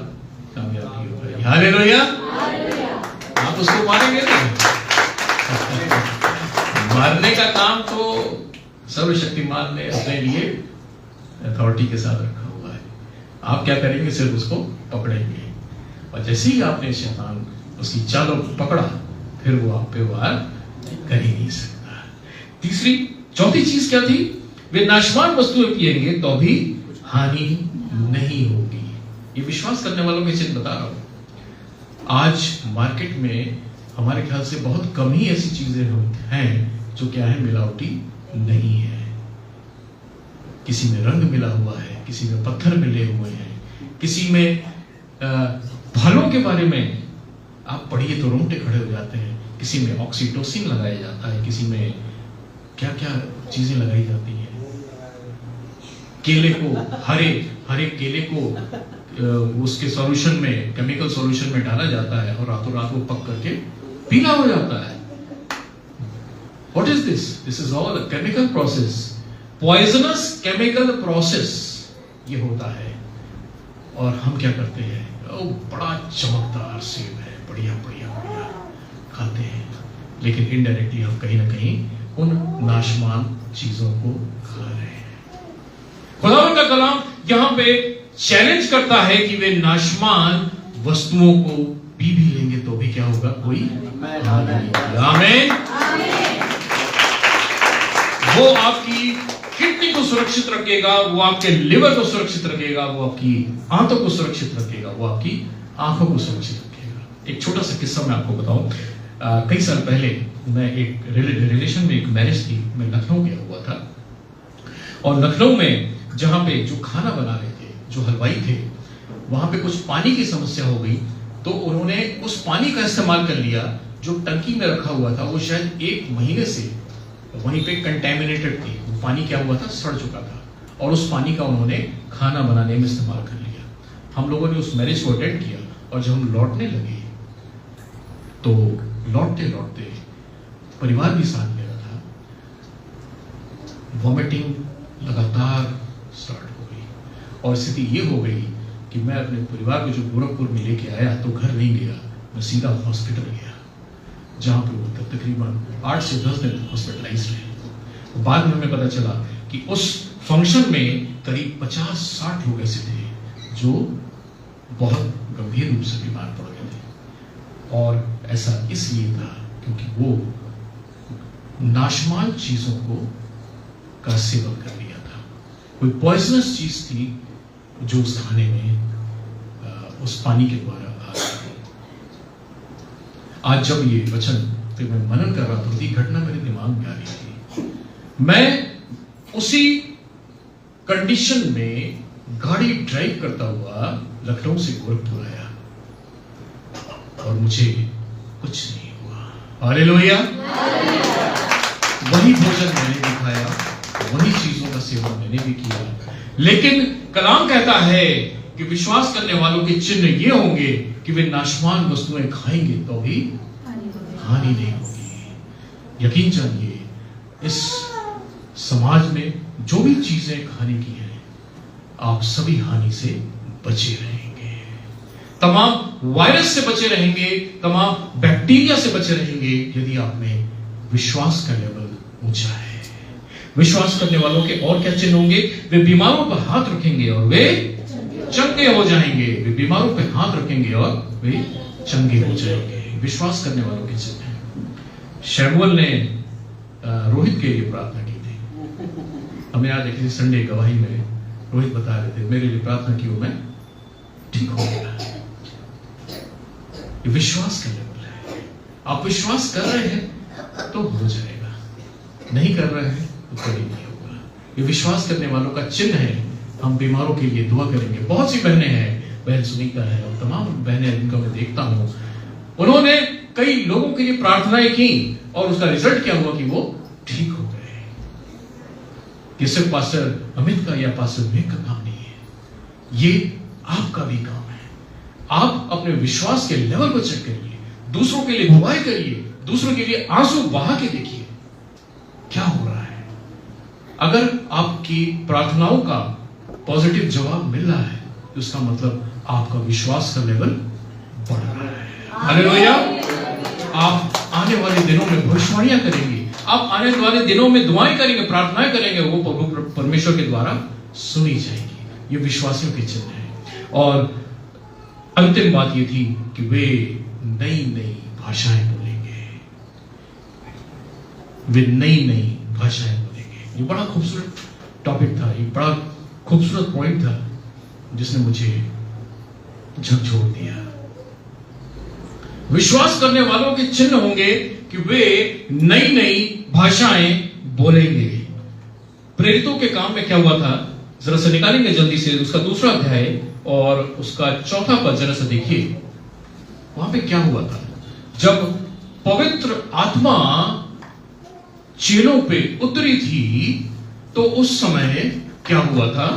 कामयाब नहीं हो पाएगी। हालेलुया। आप उसको मारेंगे नहीं। मारने का काम तो सर्वशक्तिमान ने अपने लिए अथॉरिटी के साथ रखा हुआ है। आप क्या करेंगे? सिर्फ उसको पकड़ेंगे। और जैसे ही आपने शैतान उसकी चालों को पकड़ा, फिर वो आप पे वार कर ही नहीं सकता। चौथी चीज क्या थी? वे नाशवान वस्तुएं पिएंगे तो भी हानि नहीं होगी। ये विश्वास करने वालों के चिन्ह बता रहा हूं। आज मार्केट में हमारे ख्याल से बहुत कम ही ऐसी चीजें हैं जो क्या है? मिलावटी नहीं है। किसी में रंग मिला हुआ है, किसी में पत्थर मिले हुए हैं, किसी में फलों के बारे में आप पढ़िए तो रोंगटे खड़े हो जाते हैं। किसी में ऑक्सीटोसिन लगाया जाता है, किसी में क्या क्या चीजें लगाई जाती हैं। केले को, हरे केले को उसके सॉल्यूशन में, केमिकल सॉल्यूशन में डाला जाता है और रातों रात वो पक करके पीला हो जाता है। What is this? This is all a chemical process, poisonous chemical process ये होता है। और हम क्या करते हैं? ओ बड़ा चमकदार सेब है, बढ़िया बढ़िया बढ़िया खाते हैं, लेकिन इनडायरेक्टली हम कहीं ना कहीं उन नाशवान चीजों को खा रहे हैं। खुदावंद का कलाम यहां पे चैलेंज करता है कि वे नाशवान वस्तुओं को पी भी लेंगे तो भी क्या होगा? कोई आमीन। वो आपकी किडनी को सुरक्षित रखेगा, वो आपके लिवर को सुरक्षित रखेगा, वो आपकी आंतों को सुरक्षित रखेगा, वो आपकी आंखों को सुरक्षित रखेगा। एक छोटा सा किस्सा मैं आपको बताऊं। कई साल पहले मैं एक रिलेशन में, एक मैरिज थी, मैं लखनऊ गया हुआ था। और लखनऊ में जहां पे जो खाना बना रहे थे, जो हलवाई थे, वहां पे कुछ पानी की समस्या हो गई, तो उन्होंने उस पानी का इस्तेमाल कर लिया जो टंकी में रखा हुआ था। वो शायद 1 महीने से वहीं पे कंटेमिनेटेड थी। वो पानी क्या हुआ था? सड़ चुका था। और उस पानी का उन्होंने खाना बनाने में इस्तेमाल कर लिया। हम लोगों ने उस मैरिज को अटेंड किया और जब हम लौटने लगे तो लौटते लौटते परिवार भी साथ में था, वॉमिटिंग लगातार स्टार्ट हो गई और स्थिति ये हो गई कि मैं अपने परिवार को जो गोरखपुर में लेके आया तो घर नहीं गया, मैं सीधा हॉस्पिटल गया, जहां पे वो तकरीबन 8 से 10 दिन हॉस्पिटलाइज रहे। बाद में हमें पता चला कि उस फंक्शन में करीब 50-60 लोग ऐसे थे जो बहुत गंभीर रूप से बीमार पड़ गए थे, और ऐसा इसलिए था क्योंकि वो नाशमान चीजों का सेवन कर लिया था। कोई पॉइजनस चीज थी जो उस खाने में उस पानी के द्वारा आ गई। आज जब ये वचन पे मैं मनन कर रहा था, तो घटना मेरे दिमाग में आ रही थी। मैं उसी कंडीशन में गाड़ी ड्राइव करता हुआ लखनऊ से गोरखपुर आया और मुझे कुछ नहीं हुआ। हालेलुया। वही भोजन मैंने भी खाया, वही चीजों का सेवन मैंने भी किया, लेकिन कलाम कहता है कि विश्वास करने वालों के चिन्ह ये होंगे कि वे नाशवान वस्तुएं खाएंगे तो भी हानि नहीं होगी। यकीन जानिए, इस समाज में जो भी चीजें खाने की हैं, आप सभी हानि से बचे रहेंगे, तमाम वायरस से बचे रहेंगे, तमाम बैक्टीरिया से बचे रहेंगे, यदि आप में विश्वास का लेवल ऊंचा है। विश्वास करने वालों के और क्या चिन्ह होंगे? वे बीमारों पर हाथ रखेंगे और वे चंगे हो जाएंगे। वे बीमारों पर हाथ रखेंगे और वे चंगे हो जाएंगे। विश्वास करने वालों के चिन्ह हैं। शैमुएल ने रोहित के लिए प्रार्थना की थी। हमें आज एक संडे गवाही में रोहित बता रहे थे, मेरे लिए प्रार्थना की, मैं ठीक हो गया। ये विश्वास का लेवल है। आप विश्वास कर रहे हैं तो हो जाएगा, नहीं कर रहे हैं तो कभी नहीं होगा। ये विश्वास करने वालों का चिन्ह है। हम बीमारों के लिए दुआ करेंगे। बहुत सी बहनें हैं, बहन सुनीता है और तमाम बहनें जिनको मैं देखता हूं, उन्होंने कई लोगों के लिए प्रार्थनाएं की और उसका रिजल्ट क्या हुआ कि वो ठीक हो गए। ये सिर्फ पास्टर अमित का या पास्टर विवेक का काम नहीं है, ये आपका भी काम है। आप अपने विश्वास के लेवल को चेक करिए, दूसरों के लिए दुआएं करिए, दूसरों के लिए आंसू बहा के देखिए क्या हो रहा है। अगर आपकी प्रार्थनाओं का पॉजिटिव जवाब मिल रहा है तो इसका मतलब आपका विश्वास का लेवल बढ़ रहा है। हालेलुया। आप आने वाले दिनों में भविष्यवाणियां करेंगे, आप आने वाले दिनों में दुआएं करेंगे, प्रार्थनाएं करेंगे, वो परमेश्वर के द्वारा सुनी जाएगी। ये विश्वासियों के चिन्ह है। और अंतिम बात ये थी कि वे नई नई भाषाएं बोलेंगे। वे नई नई भाषाएं बोलेंगे। ये बड़ा खूबसूरत टॉपिक था, ये बड़ा खूबसूरत पॉइंट था जिसने मुझे झकझोर दिया। विश्वास करने वालों के चिन्ह होंगे कि वे नई नई भाषाएं बोलेंगे। प्रेरितों के काम में क्या हुआ था, जरा से निकालेंगे जल्दी से उसका 2 अध्याय और उसका 4 पद जरा से देखिए। वहां पे क्या हुआ था? जब पवित्र आत्मा चेलों पे उतरी थी तो उस समय क्या हुआ था?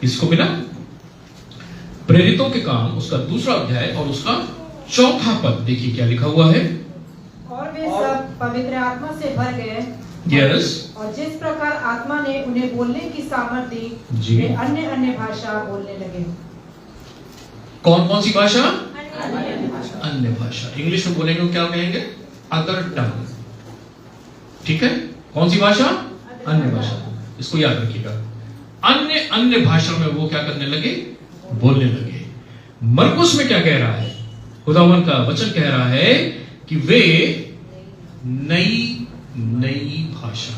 इसको मिला प्रेरितों के काम उसका 2 अध्याय और उसका 4 पद। देखिए क्या लिखा हुआ है। और वे सब पवित्र आत्मा से भर गए। यस। और जिस प्रकार आत्मा ने उन्हें बोलने की सामर्थ दी, वे अन्य अन्य भाषा बोलने लगे। कौन कौन सी भाषा? अन्य भाषा। इंग्लिश में बोलेंगे क्या कहेंगे? अदर टंग। ठीक है, कौन सी भाषा? अन्य भाषा। इसको याद रखिएगा। अन्य अन्य भाषा में वो क्या करने लगे? बोलने लगे। मरकुस में क्या कह रहा है? खुदावन का वचन कह रहा है कि वे नई नई भाषा,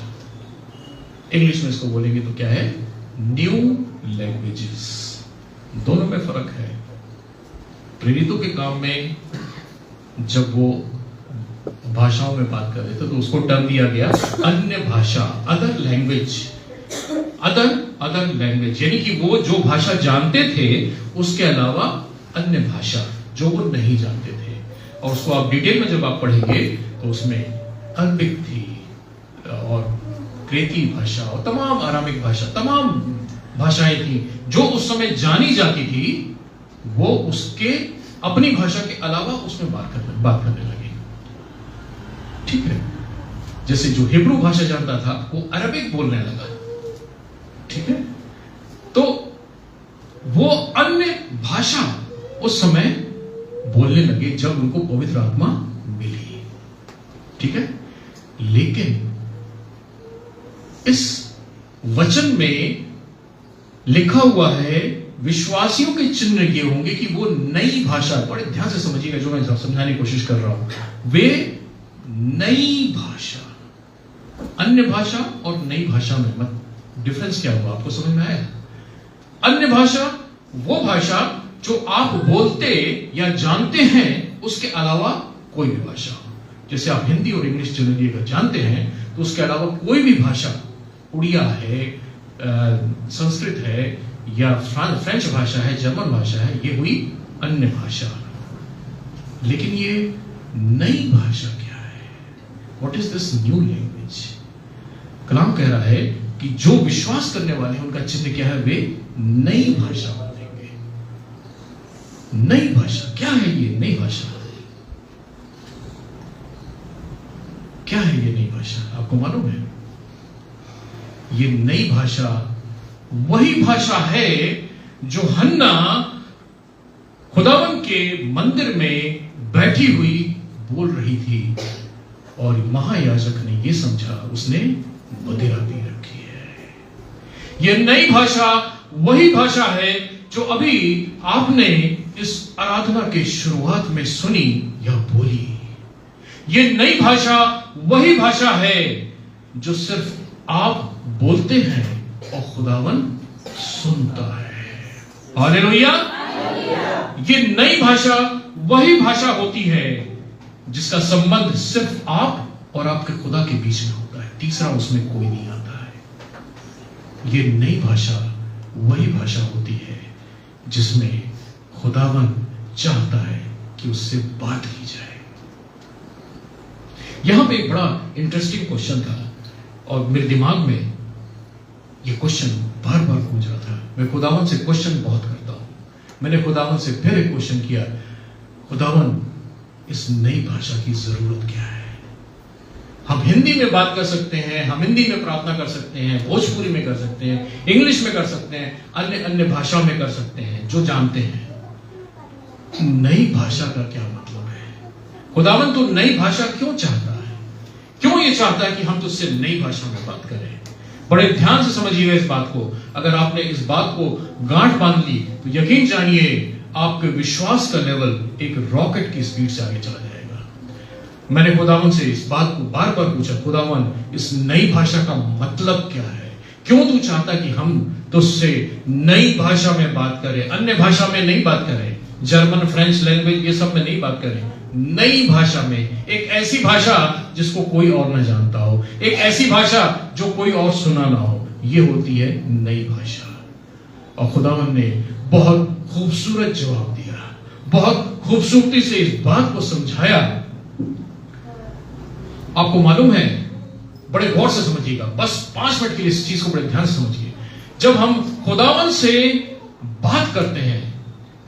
इंग्लिश में इसको बोलेंगे तो क्या है? New languages. दोनों में फर्क है। प्रेरितों के काम में जब वो भाषाओं में बात कर रहे थे तो उसको टर्म दिया गया अन्य भाषा, अदर लैंग्वेज। अदर लैंग्वेज यानी कि वो जो भाषा जानते थे उसके अलावा अन्य भाषा जो वो नहीं जानते थे। और उसको आप डिटेल में जब आप पढ़ेंगे तो उसमें अरबिक थी और क्रेती भाषा और तमाम आरामिक भाषा, तमाम भाषाएं थी जो उस समय जानी जाती थी। वो उसके अपनी भाषा के अलावा उसमें बात करने लगे। ठीक है, जैसे जो हिब्रू भाषा जानता था वो अरबिक बोलने लगा। ठीक है, तो वो अन्य भाषा उस समय बोलने लगे जब उनको पवित्र आत्मा मिली। ठीक है, लेकिन इस वचन में लिखा हुआ है विश्वासियों के चिन्ह ये होंगे कि वो नई भाषा, बड़े ध्यान से समझिएगा जो मैं समझाने की कोशिश कर रहा हूं, वे नई भाषा, अन्य भाषा और नई भाषा में डिफरेंस क्या हुआ आपको समझ में आया? अन्य भाषा वो भाषा जो आप बोलते या जानते हैं उसके अलावा कोई भी भाषा। जैसे आप हिंदी और इंग्लिश जनरली अगर जानते हैं तो उसके अलावा कोई भी भाषा, उड़िया है, संस्कृत है या फ्रेंच भाषा है, जर्मन भाषा है, ये हुई अन्य भाषा। लेकिन ये नई भाषा क्या है? What is this new language? कलाम कह रहा है कि जो विश्वास करने वाले हैं उनका चिन्ह क्या है? वे नई भाषा बोलेंगे। नई भाषा क्या है? ये नई भाषा क्या है? ये नई भाषा आपको मालूम है? ये नई भाषा वही भाषा है जो हन्ना खुदावन के मंदिर में बैठी हुई बोल रही थी और महायाजक ने यह समझा उसने मदिरा पी रखी है। यह नई भाषा वही भाषा है जो अभी आपने इस आराधना के शुरुआत में सुनी या बोली। यह नई भाषा वही भाषा है जो सिर्फ आप बोलते हैं और खुदावन सुनता है। हालेलुया। ये नई भाषा वही भाषा होती है जिसका संबंध सिर्फ आप और आपके खुदा के बीच में होता है, तीसरा उसमें कोई नहीं आता है। ये नई भाषा वही भाषा होती है जिसमें खुदावन चाहता है कि उससे बात की जाए। यहां पे एक बड़ा इंटरेस्टिंग क्वेश्चन था और मेरे दिमाग में ये क्वेश्चन बार बार गूंज रहा था। मैं खुदावन से क्वेश्चन बहुत करता हूं। मैंने खुदावन से फिर एक क्वेश्चन किया, खुदावन इस नई भाषा की जरूरत क्या है? हम हिंदी में बात कर सकते हैं, हम हिंदी में प्रार्थना कर सकते हैं, भोजपुरी में कर सकते हैं, इंग्लिश में कर सकते हैं, अन्य भाषा में कर सकते हैं जो जानते हैं। नई भाषा का क्या मतलब है? खुदावन तो नई भाषा क्यों चाहता है? क्यों ये चाहता है कि हम तुझसे नई भाषा में बात करें? बड़े ध्यान से समझिएगा इस बात को। अगर आपने इस बात को गांठ बांध ली तो यकीन जानिए आपके विश्वास का लेवल एक रॉकेट की स्पीड से आगे चला जाएगा। मैंने खुदावन से इस बात को बार बार पूछा, खुदावन इस नई भाषा का मतलब क्या है? क्यों तू चाहता कि हम तुझसे नई भाषा में बात करें, अन्य भाषा में नहीं बात करें, जर्मन, फ्रेंच लैंग्वेज ये सब में नहीं बात करें, नई भाषा में, एक ऐसी भाषा जिसको कोई और न जानता हो, एक ऐसी भाषा जो कोई और सुना ना हो, ये होती है नई भाषा। और खुदावन ने बहुत खूबसूरत जवाब दिया, बहुत खूबसूरती से इस बात को समझाया। आपको मालूम है, बड़े गौर से समझिएगा, बस 5 मिनट के लिए इस चीज को बड़े ध्यान से समझिए। जब हम खुदावन से बात करते हैं,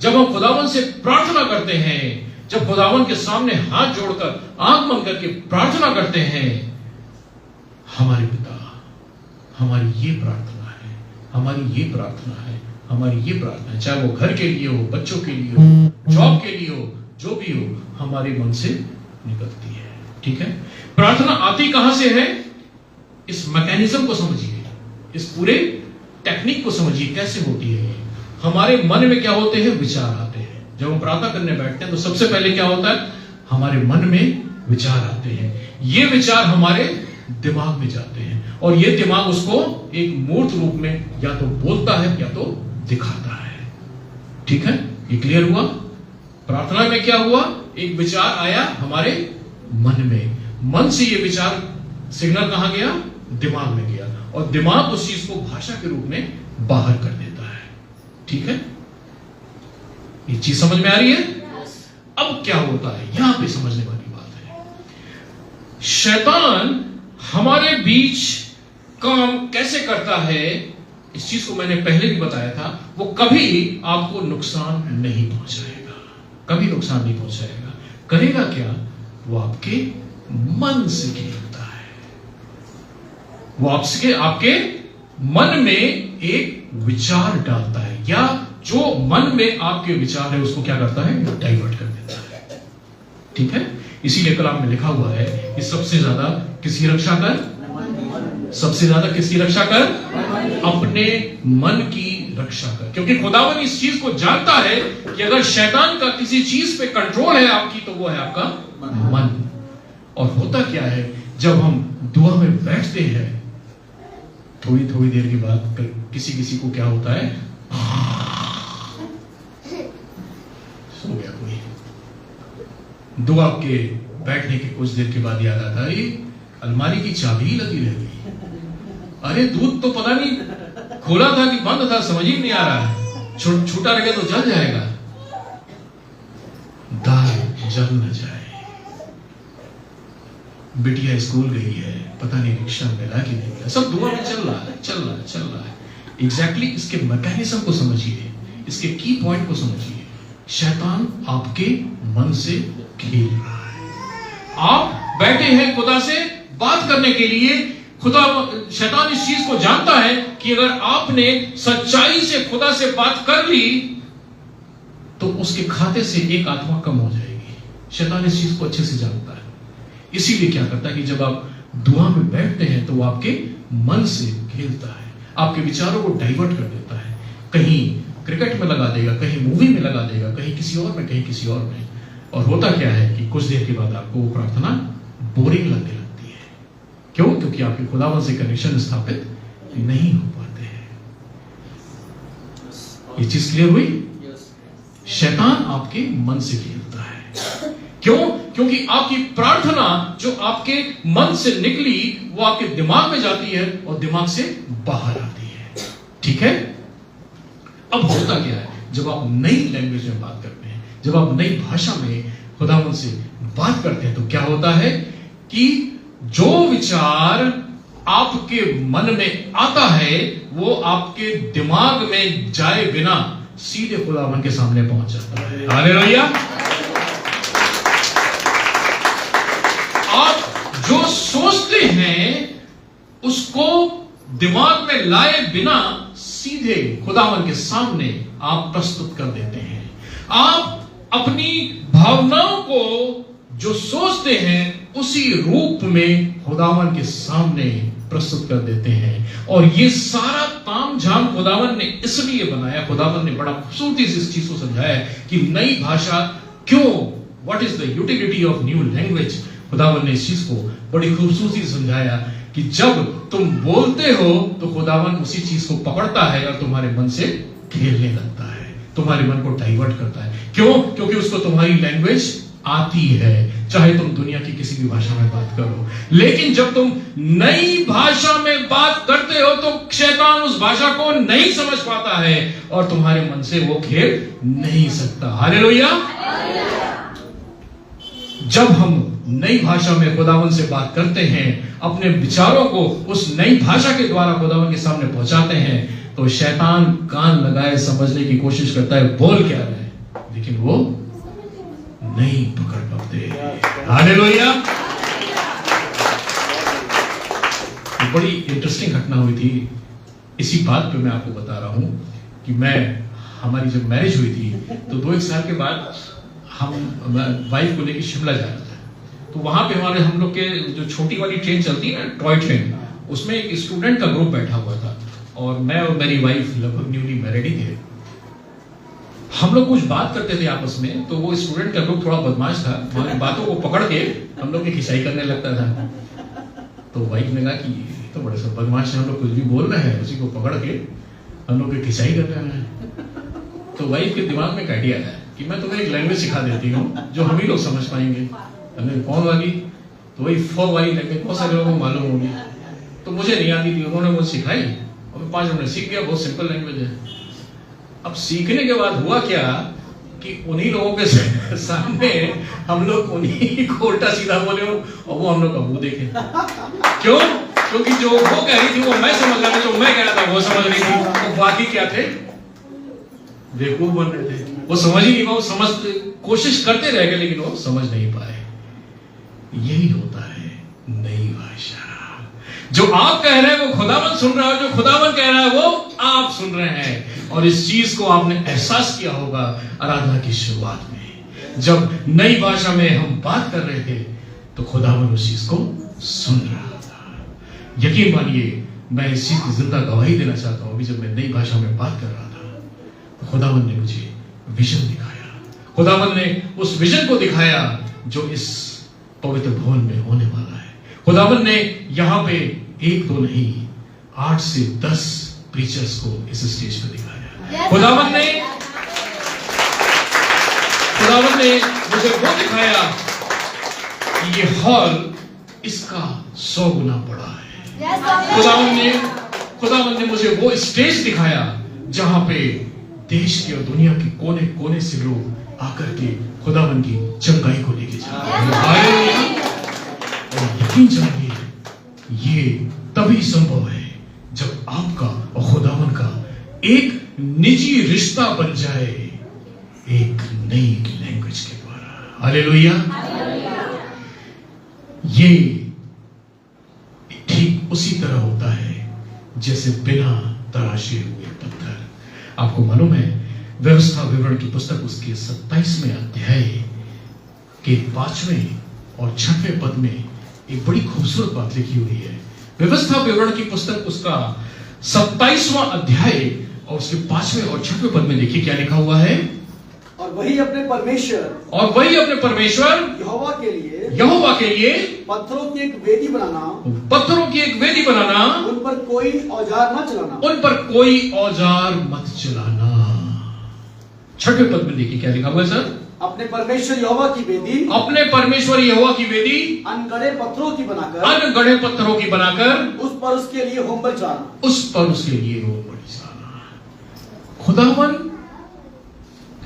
जब हम खुदावन से प्रार्थना करते हैं, जब खुदावन के सामने हाथ जोड़कर आंख बंद करके प्रार्थना करते हैं, हमारे पिता, हमारी ये प्रार्थना है, हमारी ये प्रार्थना है, हमारी ये प्रार्थना है, चाहे वो घर के लिए हो, बच्चों के लिए हो, जॉब के लिए हो, जो भी हो, हमारे मन से निकलती है। ठीक है, प्रार्थना आती कहां से है? इस मैकेनिज्म को समझिए, इस पूरे टेक्निक को समझिए, कैसे होती है। हमारे मन में क्या होते हैं? विचार आते हैं। जब हम प्रार्थना करने बैठते हैं तो सबसे पहले क्या होता है? हमारे मन में विचार आते हैं। ये विचार हमारे दिमाग में जाते हैं और ये दिमाग उसको एक मूर्त रूप में या तो बोलता है या तो दिखाता है। ठीक है, ये क्लियर हुआ? प्रार्थना में क्या हुआ? एक विचार आया हमारे मन में, मन से ये विचार सिग्नल कहां गया? दिमाग में गया और दिमाग उस चीज को भाषा के रूप में बाहर कर देता है। ठीक है, ये चीज समझ में आ रही है? अब क्या होता है, यहां पे समझने वाली बात है। शैतान हमारे बीच काम कैसे करता है, इस चीज को मैंने पहले भी बताया था। वो कभी आपको नुकसान नहीं पहुंचाएगा। कभी नुकसान नहीं पहुंचाएगा। करेगा क्या? वो आपके मन से खेलता है। वो आपके मन में एक विचार डालता है, या जो मन में आपके विचार है उसको क्या करता है? डाइवर्ट कर देता है। ठीक है, इसीलिए कलाम में लिखा हुआ है कि सबसे ज्यादा किसकी रक्षा कर? सबसे ज्यादा किसकी रक्षा कर? अपने मन की रक्षा कर। क्योंकि खुदावन इस चीज को जानता है कि अगर शैतान का किसी चीज पे कंट्रोल है आपकी, तो वो है आपका मन। और होता क्या है, जब हम दुआ में बैठते हैं, थोड़ी थोड़ी देर के बाद किसी को क्या होता है? सो गया कोई। दुआ के बैठने के कुछ देर के बाद याद आता है, अलमारी की चाबी ही लगी रह गई। अरे दूध तो पता नहीं खोला था कि बंद था, समझ ही नहीं आ रहा है। छूटा रह गया तो जल जाएगा। दाल जल न जाए। बिटिया स्कूल गई है, पता नहीं रिक्शा मिला कि नहीं मिला। सब दुआ में चल रहा है। एग्जैक्टली इसके मैकेनिज्म को समझिए, इसके की पॉइंट को समझिए। शैतान आपके मन से खेल रहा है। आप बैठे हैं खुदा से बात करने के लिए। शैतान इस चीज को जानता है कि अगर आपने सच्चाई से खुदा से बात कर ली तो उसके खाते से एक आत्मा कम हो जाएगी। शैतान इस चीज को अच्छे से जानता है। इसीलिए क्या करता है कि जब आप दुआ में बैठते हैं तो वो आपके मन से खेलता है, आपके विचारों को डाइवर्ट कर देता है। कहीं क्रिकेट में लगा देगा, कहीं मूवी में लगा देगा, कहीं किसी और में, कहीं किसी और में। और होता क्या है कि कुछ देर के बाद आपको वो प्रार्थना बोरिंग लगने लगती है। क्यों? क्योंकि आपके खुदावन से कनेक्शन स्थापित नहीं हो पाते हैं। ये चीज क्लियर हुई? शैतान आपके मन से खेलता है। क्यों? क्योंकि आपकी प्रार्थना जो आपके मन से निकली वो आपके दिमाग में जाती है और दिमाग से बाहर आती है। ठीक है? अब होता क्या है, जब आप नई लैंग्वेज में बात करते हैं, जब आप नई भाषा में खुदावन से बात करते हैं, तो क्या होता है कि जो विचार आपके मन में आता है वो आपके दिमाग में जाए बिना सीधे खुदावन के सामने पहुंच जाता है। हालेलुया। आप जो सोचते हैं उसको दिमाग में लाए बिना सीधे खुदावन के सामने आप प्रस्तुत कर देते हैं। आप अपनी भावनाओं को जो सोचते हैं उसी रूप में खुदावन के सामने प्रस्तुत कर देते हैं। और ये सारा तामझाम खुदावन ने इसलिए बनाया, खुदावन ने बड़ा खूबसूरती से इस चीज को समझाया कि नई भाषा क्यों, what is the utility of new language. खुदावन ने इस चीज को बड़ी खूबसूरती से समझाया कि जब तुम बोलते हो तो खुदावन उसी चीज को पकड़ता है और तुम्हारे मन से खेलने लगता है, तुम्हारे मन को डाइवर्ट करता है। क्यों? क्योंकि उसको तुम्हारी लैंग्वेज आती है, चाहे तुम दुनिया की किसी भी भाषा में बात करो। लेकिन जब तुम नई भाषा में बात करते हो तो शैतान उस भाषा को नहीं समझ पाता है और तुम्हारे मन से वो खेल नहीं सकता। हालेलुया। जब हम नई भाषा में खुदावन से बात करते हैं, अपने विचारों को उस नई भाषा के द्वारा खुदावन के सामने पहुंचाते हैं, तो शैतान कान लगाए समझने की कोशिश करता है बोल क्या रहा है, लेकिन वो नहीं पकड़ पाते। हालेलुया। बड़ी इंटरेस्टिंग घटना हुई थी। इसी बात पे मैं आपको बता रहा हूं कि हमारी जब मैरिज हुई थी तो 2-1 साल के बाद हम वाइफ को लेकर शिमला जा रहे थे। तो वहां पे हम लोग के जो छोटी वाली ट्रेन चलती है ना, टॉय ट्रेन, उसमें एक स्टूडेंट का ग्रुप बैठा हुआ था और मैं और मेरी वाइफ लगभग न्यूली मैरिड ही थे। हम लोग कुछ बात करते थे आपस में, तो वो स्टूडेंट का ग्रुप थोड़ा बदमाश था, हमारी बातों को पकड़ के हम लोग की खिंचाई करने लगता था। तो वाइफ ने कहा कि तो बड़े सब बदमाश है, हम लोग कुछ भी बोल रहे हैं उसी को पकड़ के हम लोग की खिंचाई कर रहे हैं। तो वाइफ के दिमाग में एक आइडिया आया कि मैं तुम्हें एक लैंग्वेज सिखा देती हूँ जो हम ही लोग समझ पाएंगे। हमने कौन वाली? तो वही 4 वाली लैंग्वेज, बहुत सारे लोगों को मालूम होगी। तो मुझे नहीं आती थी, उन्होंने मुझे सिखाई और 5 मिनट में सीख गया। बहुत सिंपल लैंग्वेज है। अब सीखने के बाद हुआ क्या कि उन्हीं लोगों के सामने हम लोग उन्हीं को उल्टा सीधा बोले और वो हम लोग का मुंह देखे। क्यों? क्योंकि जो वो कह रही थी वो मैं समझ रहा था, जो मैं कह रहा था वो समझ रही थी। तो बाकी क्या थे? बेवकूफ बन रहे थे। वो समझ ही नहीं पाए, समझ कोशिश करते रह गए लेकिन वो समझ नहीं पाए। यही होता है नई भाषा। जो आप कह रहे हैं वो खुदावन सुन रहा है, जो खुदावन कह रहा है वो आप सुन रहे हैं। और इस चीज को आपने एहसास किया होगा आराधना की शुरुआत में, जब नई भाषा में हम बात कर रहे थे तो खुदावन उस चीज को सुन रहा था। यकीन मानिए, मैं इस चीज की जिंदा गवाही देना चाहता हूं। अभी जब मैं नई भाषा में बात कर रहा था तो खुदावन ने मुझे विजन दिखाया। खुदावन ने उस विजन को दिखाया जो इस पवित्र भवन में होने वाला है। खुदावन ने यहाँ पे 1-2 नहीं 8 से 10 प्रीचर्स को इस स्टेज पे दिखाया। खुदावन ने मुझे वो दिखाया कि ये हॉल इसका 100 गुना बड़ा है। खुदावन ने मुझे वो स्टेज दिखाया जहां पे देश के और दुनिया के कोने कोने से लोग आकर के खुदावन की चंगाई को लेके जा रहे हैं। और यकीन जानिए, ये तभी संभव है जब आपका और खुदावन का एक निजी रिश्ता बन जाए, एक नई लैंग्वेज के द्वारा। हालेलुया। ये ठीक उसी तरह होता है जैसे बिना तराशे हुए पत्थर। आपको मालूम है, व्यवस्था विवरण की पुस्तक उसके 27वें अध्याय के 5वें और 6वें पद में एक बड़ी खूबसूरत बात लिखी हुई है। व्यवस्था विवरण की पुस्तक उसका 27वां अध्याय और उसके 5वें और 6वें पद में देखिए क्या लिखा हुआ है। और वही अपने परमेश्वर यहोवा के लिए पत्थरों की एक वेदी बनाना, उन पर कोई औजार मत चलाना। 6वें पद में देखिए क्या लिखा हुआ है सर। अपने परमेश्वर यहोवा की वेदी अनगढ़े पत्थरों की बनाकर उस पर उसके लिए होम बलि चढ़ाना। खुदावन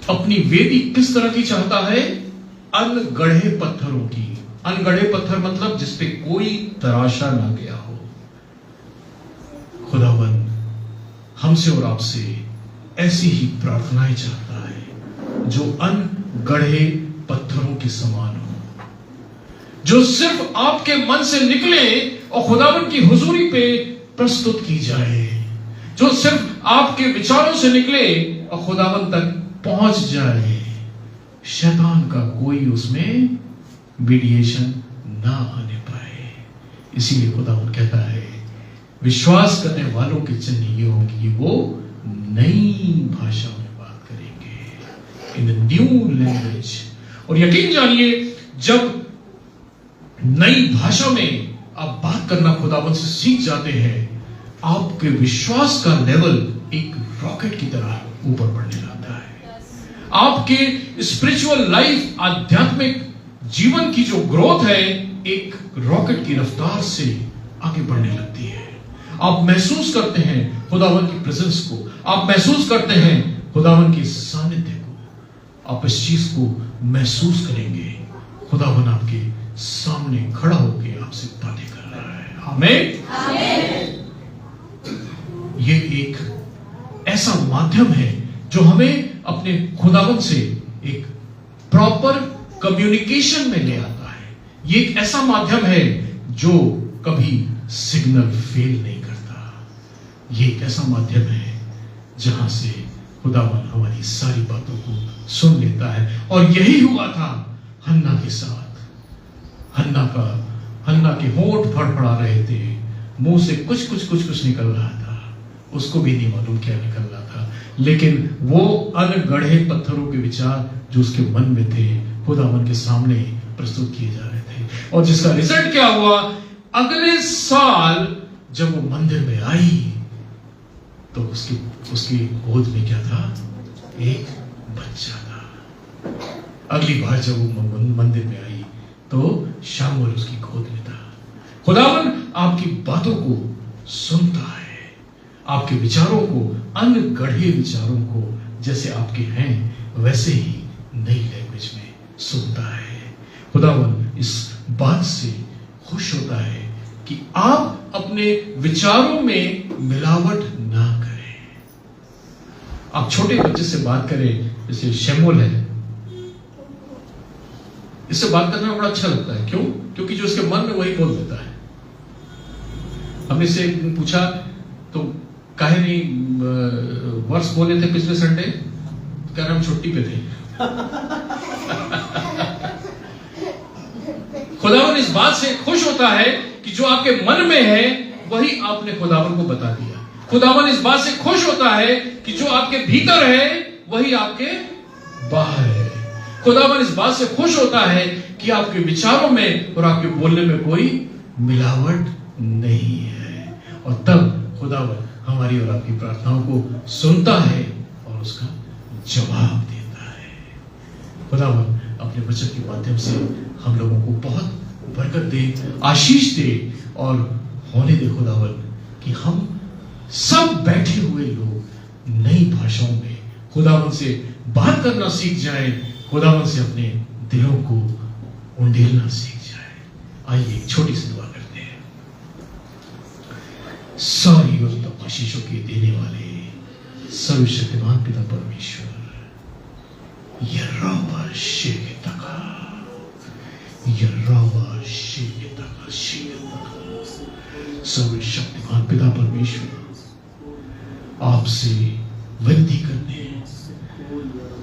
अपनी वेदी किस तरह की चाहता है? अनगढ़े पत्थरों की। अनगढ़े पत्थर मतलब जिसपे कोई तराशा ना गया हो। खुदावन हमसे और आपसे ऐसी ही प्रार्थनाएं चाहता है जो अनगढ़े पत्थरों के समान हो, जो सिर्फ आपके मन से निकले और खुदावन की हुजूरी पे प्रस्तुत की जाए, जो सिर्फ आपके विचारों से निकले और खुदावन तक पहुंच जाए। शैतान का कोई उसमें मीडिएशन ना आने पाए। इसीलिए खुदावन कहता है विश्वास करने वालों के चिन्ह ये होंगे कि वो नई भाषा में बात करेंगे, इन न्यू लैंग्वेज। और यकीन जानिए, जब नई भाषा में आप बात करना खुदावन से सीख जाते हैं, आपके विश्वास का लेवल एक रॉकेट की तरह ऊपर बढ़ने लगता है। आपके स्पिरिचुअल लाइफ, आध्यात्मिक जीवन की जो ग्रोथ है, एक रॉकेट की रफ्तार से आगे बढ़ने लगती है। आप महसूस करते हैं खुदावन की प्रेजेंस को, आप महसूस करते हैं खुदावन की सानिध्य को। आप इस चीज को महसूस करेंगे, खुदावन आपके सामने खड़ा होकर आपसे बातें कर रहा है। आमीन। ये एक ऐसा माध्यम है जो हमें अपने खुदावन से एक प्रॉपर कम्युनिकेशन में ले आता है। ये एक ऐसा माध्यम है जो कभी सिग्नल फेल नहीं करता। ये एक ऐसा माध्यम है जहां से खुदावन हमारी सारी बातों को सुन लेता है। और यही हुआ था हन्ना के साथ। हन्ना के होंठ फड़फड़ा रहे थे, मुंह से कुछ निकल रहा था, उसको भी नहीं मालूम क्या निकल रहा था, लेकिन वो अनगढ़े पत्थरों के विचार जो उसके मन में थे खुदावन के सामने प्रस्तुत किए जा रहे थे। और जिसका रिजल्ट क्या हुआ, अगले साल जब वो मंदिर में आई तो उसकी गोद में क्या था? एक बच्चा था। अगली बार जब वो मंदिर में आई तो शामुएल उसकी गोद में था। खुदावन आपकी बातों को सुनता है, आपके विचारों को, अनगढ़े विचारों को जैसे आपके हैं वैसे ही नई लैंग्वेज में सुनता है। खुदावन इस बात से खुश होता है कि आप अपने विचारों में मिलावट ना करें। आप छोटे बच्चे से बात करें, जैसे शेमुल है, इससे बात करना बड़ा अच्छा लगता है। क्यों? क्योंकि जो उसके मन में वही बोल देता है। हमने से पूछा तो काहे नहीं वर्ष बोले थे पिछले संडे, कह रहे हम छुट्टी पे थे। खुदावन इस बात से खुश होता है कि जो आपके मन में है वही आपने खुदावन को बता दिया। खुदावन इस बात से खुश होता है कि जो आपके भीतर है वही आपके बाहर है। खुदावन इस बात से खुश होता है कि आपके विचारों में और आपके बोलने में कोई मिलावट नहीं है। और तब खुदावन हमारी और आपकी प्रार्थनाओं को सुनता है और उसका जवाब देता है। खुदावन अपने वचन के माध्यम से हम लोगों को बहुत बरकत दे, आशीष दे और होने दे खुदावन कि हम सब बैठे हुए लोग नई भाषाओं में खुदावन से बात करना सीख जाएं, खुदावन से अपने दिलों को उंडेलना सीख जाएं। आइए एक छोटी सी दुआ करते हैं। सारी और तब आशीषों के देने वाले सर्वशक्तिमान पिता परमेश्वर, यहोवा शेतका सर्वशक्तिमान पिता परमेश्वर, आपसे विनती करने,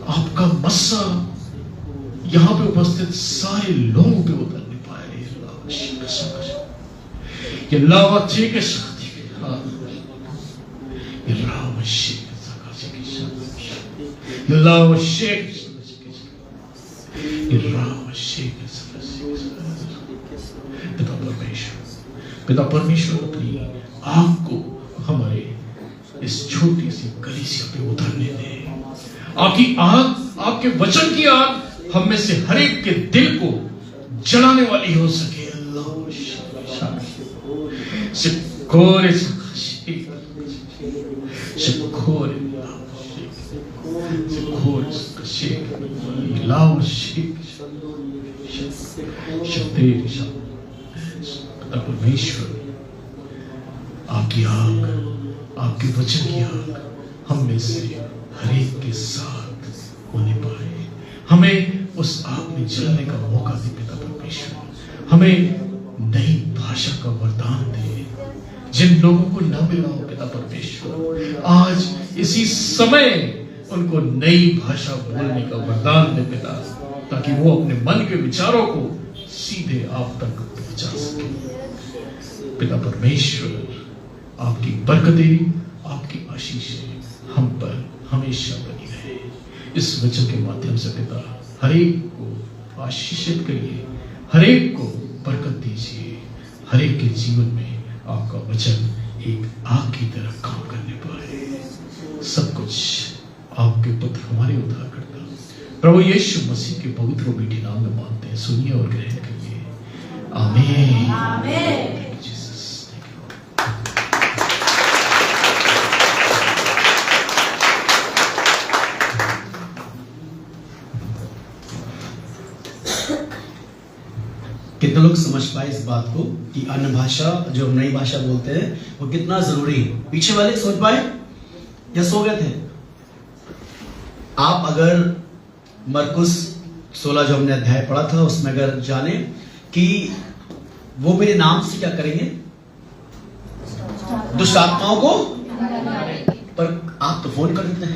आपका मस्सा यहां पे उपस्थित सारे लोगों पे उतरने पाए। ये लावा ठीक है शक्ति के ये राम शेख ये लावा शेख ये राम शेख पिता परमेश्वर अपनी आग को हमारे इस छोटी सी कलीसिया पे उतरने दे। आपकी आग, आपके वचन की आग हम में से हर एक के दिल को जलाने वाली हो सके। परमेश्वर आपकी आग, आपके वचन की आग हम में से हर एक के साथ होने पाए। हमें उस आग में जलने का मौका दे पिता परमेश्वर। हमें नई भाषा का वरदान दे जिन लोगों को न मिला हो पिता परमेश्वर। आज इसी समय उनको नई भाषा बोलने का वरदान दे पिता, ताकि वो अपने मन के विचारों को सीधे आप तक पहुंचा सके। पिता परमेश्वर, आपकी बरकतें, आपकी आशीषें हम पर हमेशा बनी रहे। इस वचन के माध्यम से पिता हर एक को आशीषित करिए, हर एक को बरकत दीजिए, हर एक के जीवन में आपका वचन एक आग की तरह काम करने पाए। सब कुछ आपके पुत्र हमारे उद्धार करता प्रभु यीशु मसीह के पवित्र और मीठे नाम में मांगते हैं, सुनिए और ग्रहण करिए। आमीन। आमीन। कितने लोग समझ पाए इस बात को कि अन्य भाषा, जो नई भाषा बोलते हैं, वो कितना जरूरी है? पीछे वाले सोच पाए या सो गए थे? आप अगर मरकुस 16 जो हमने अध्याय पढ़ा था उसमें अगर जाने कि वो मेरे नाम से क्या करेंगे, दुष्ट आत्माओं को, पर आप तो फोन कर देते हैं।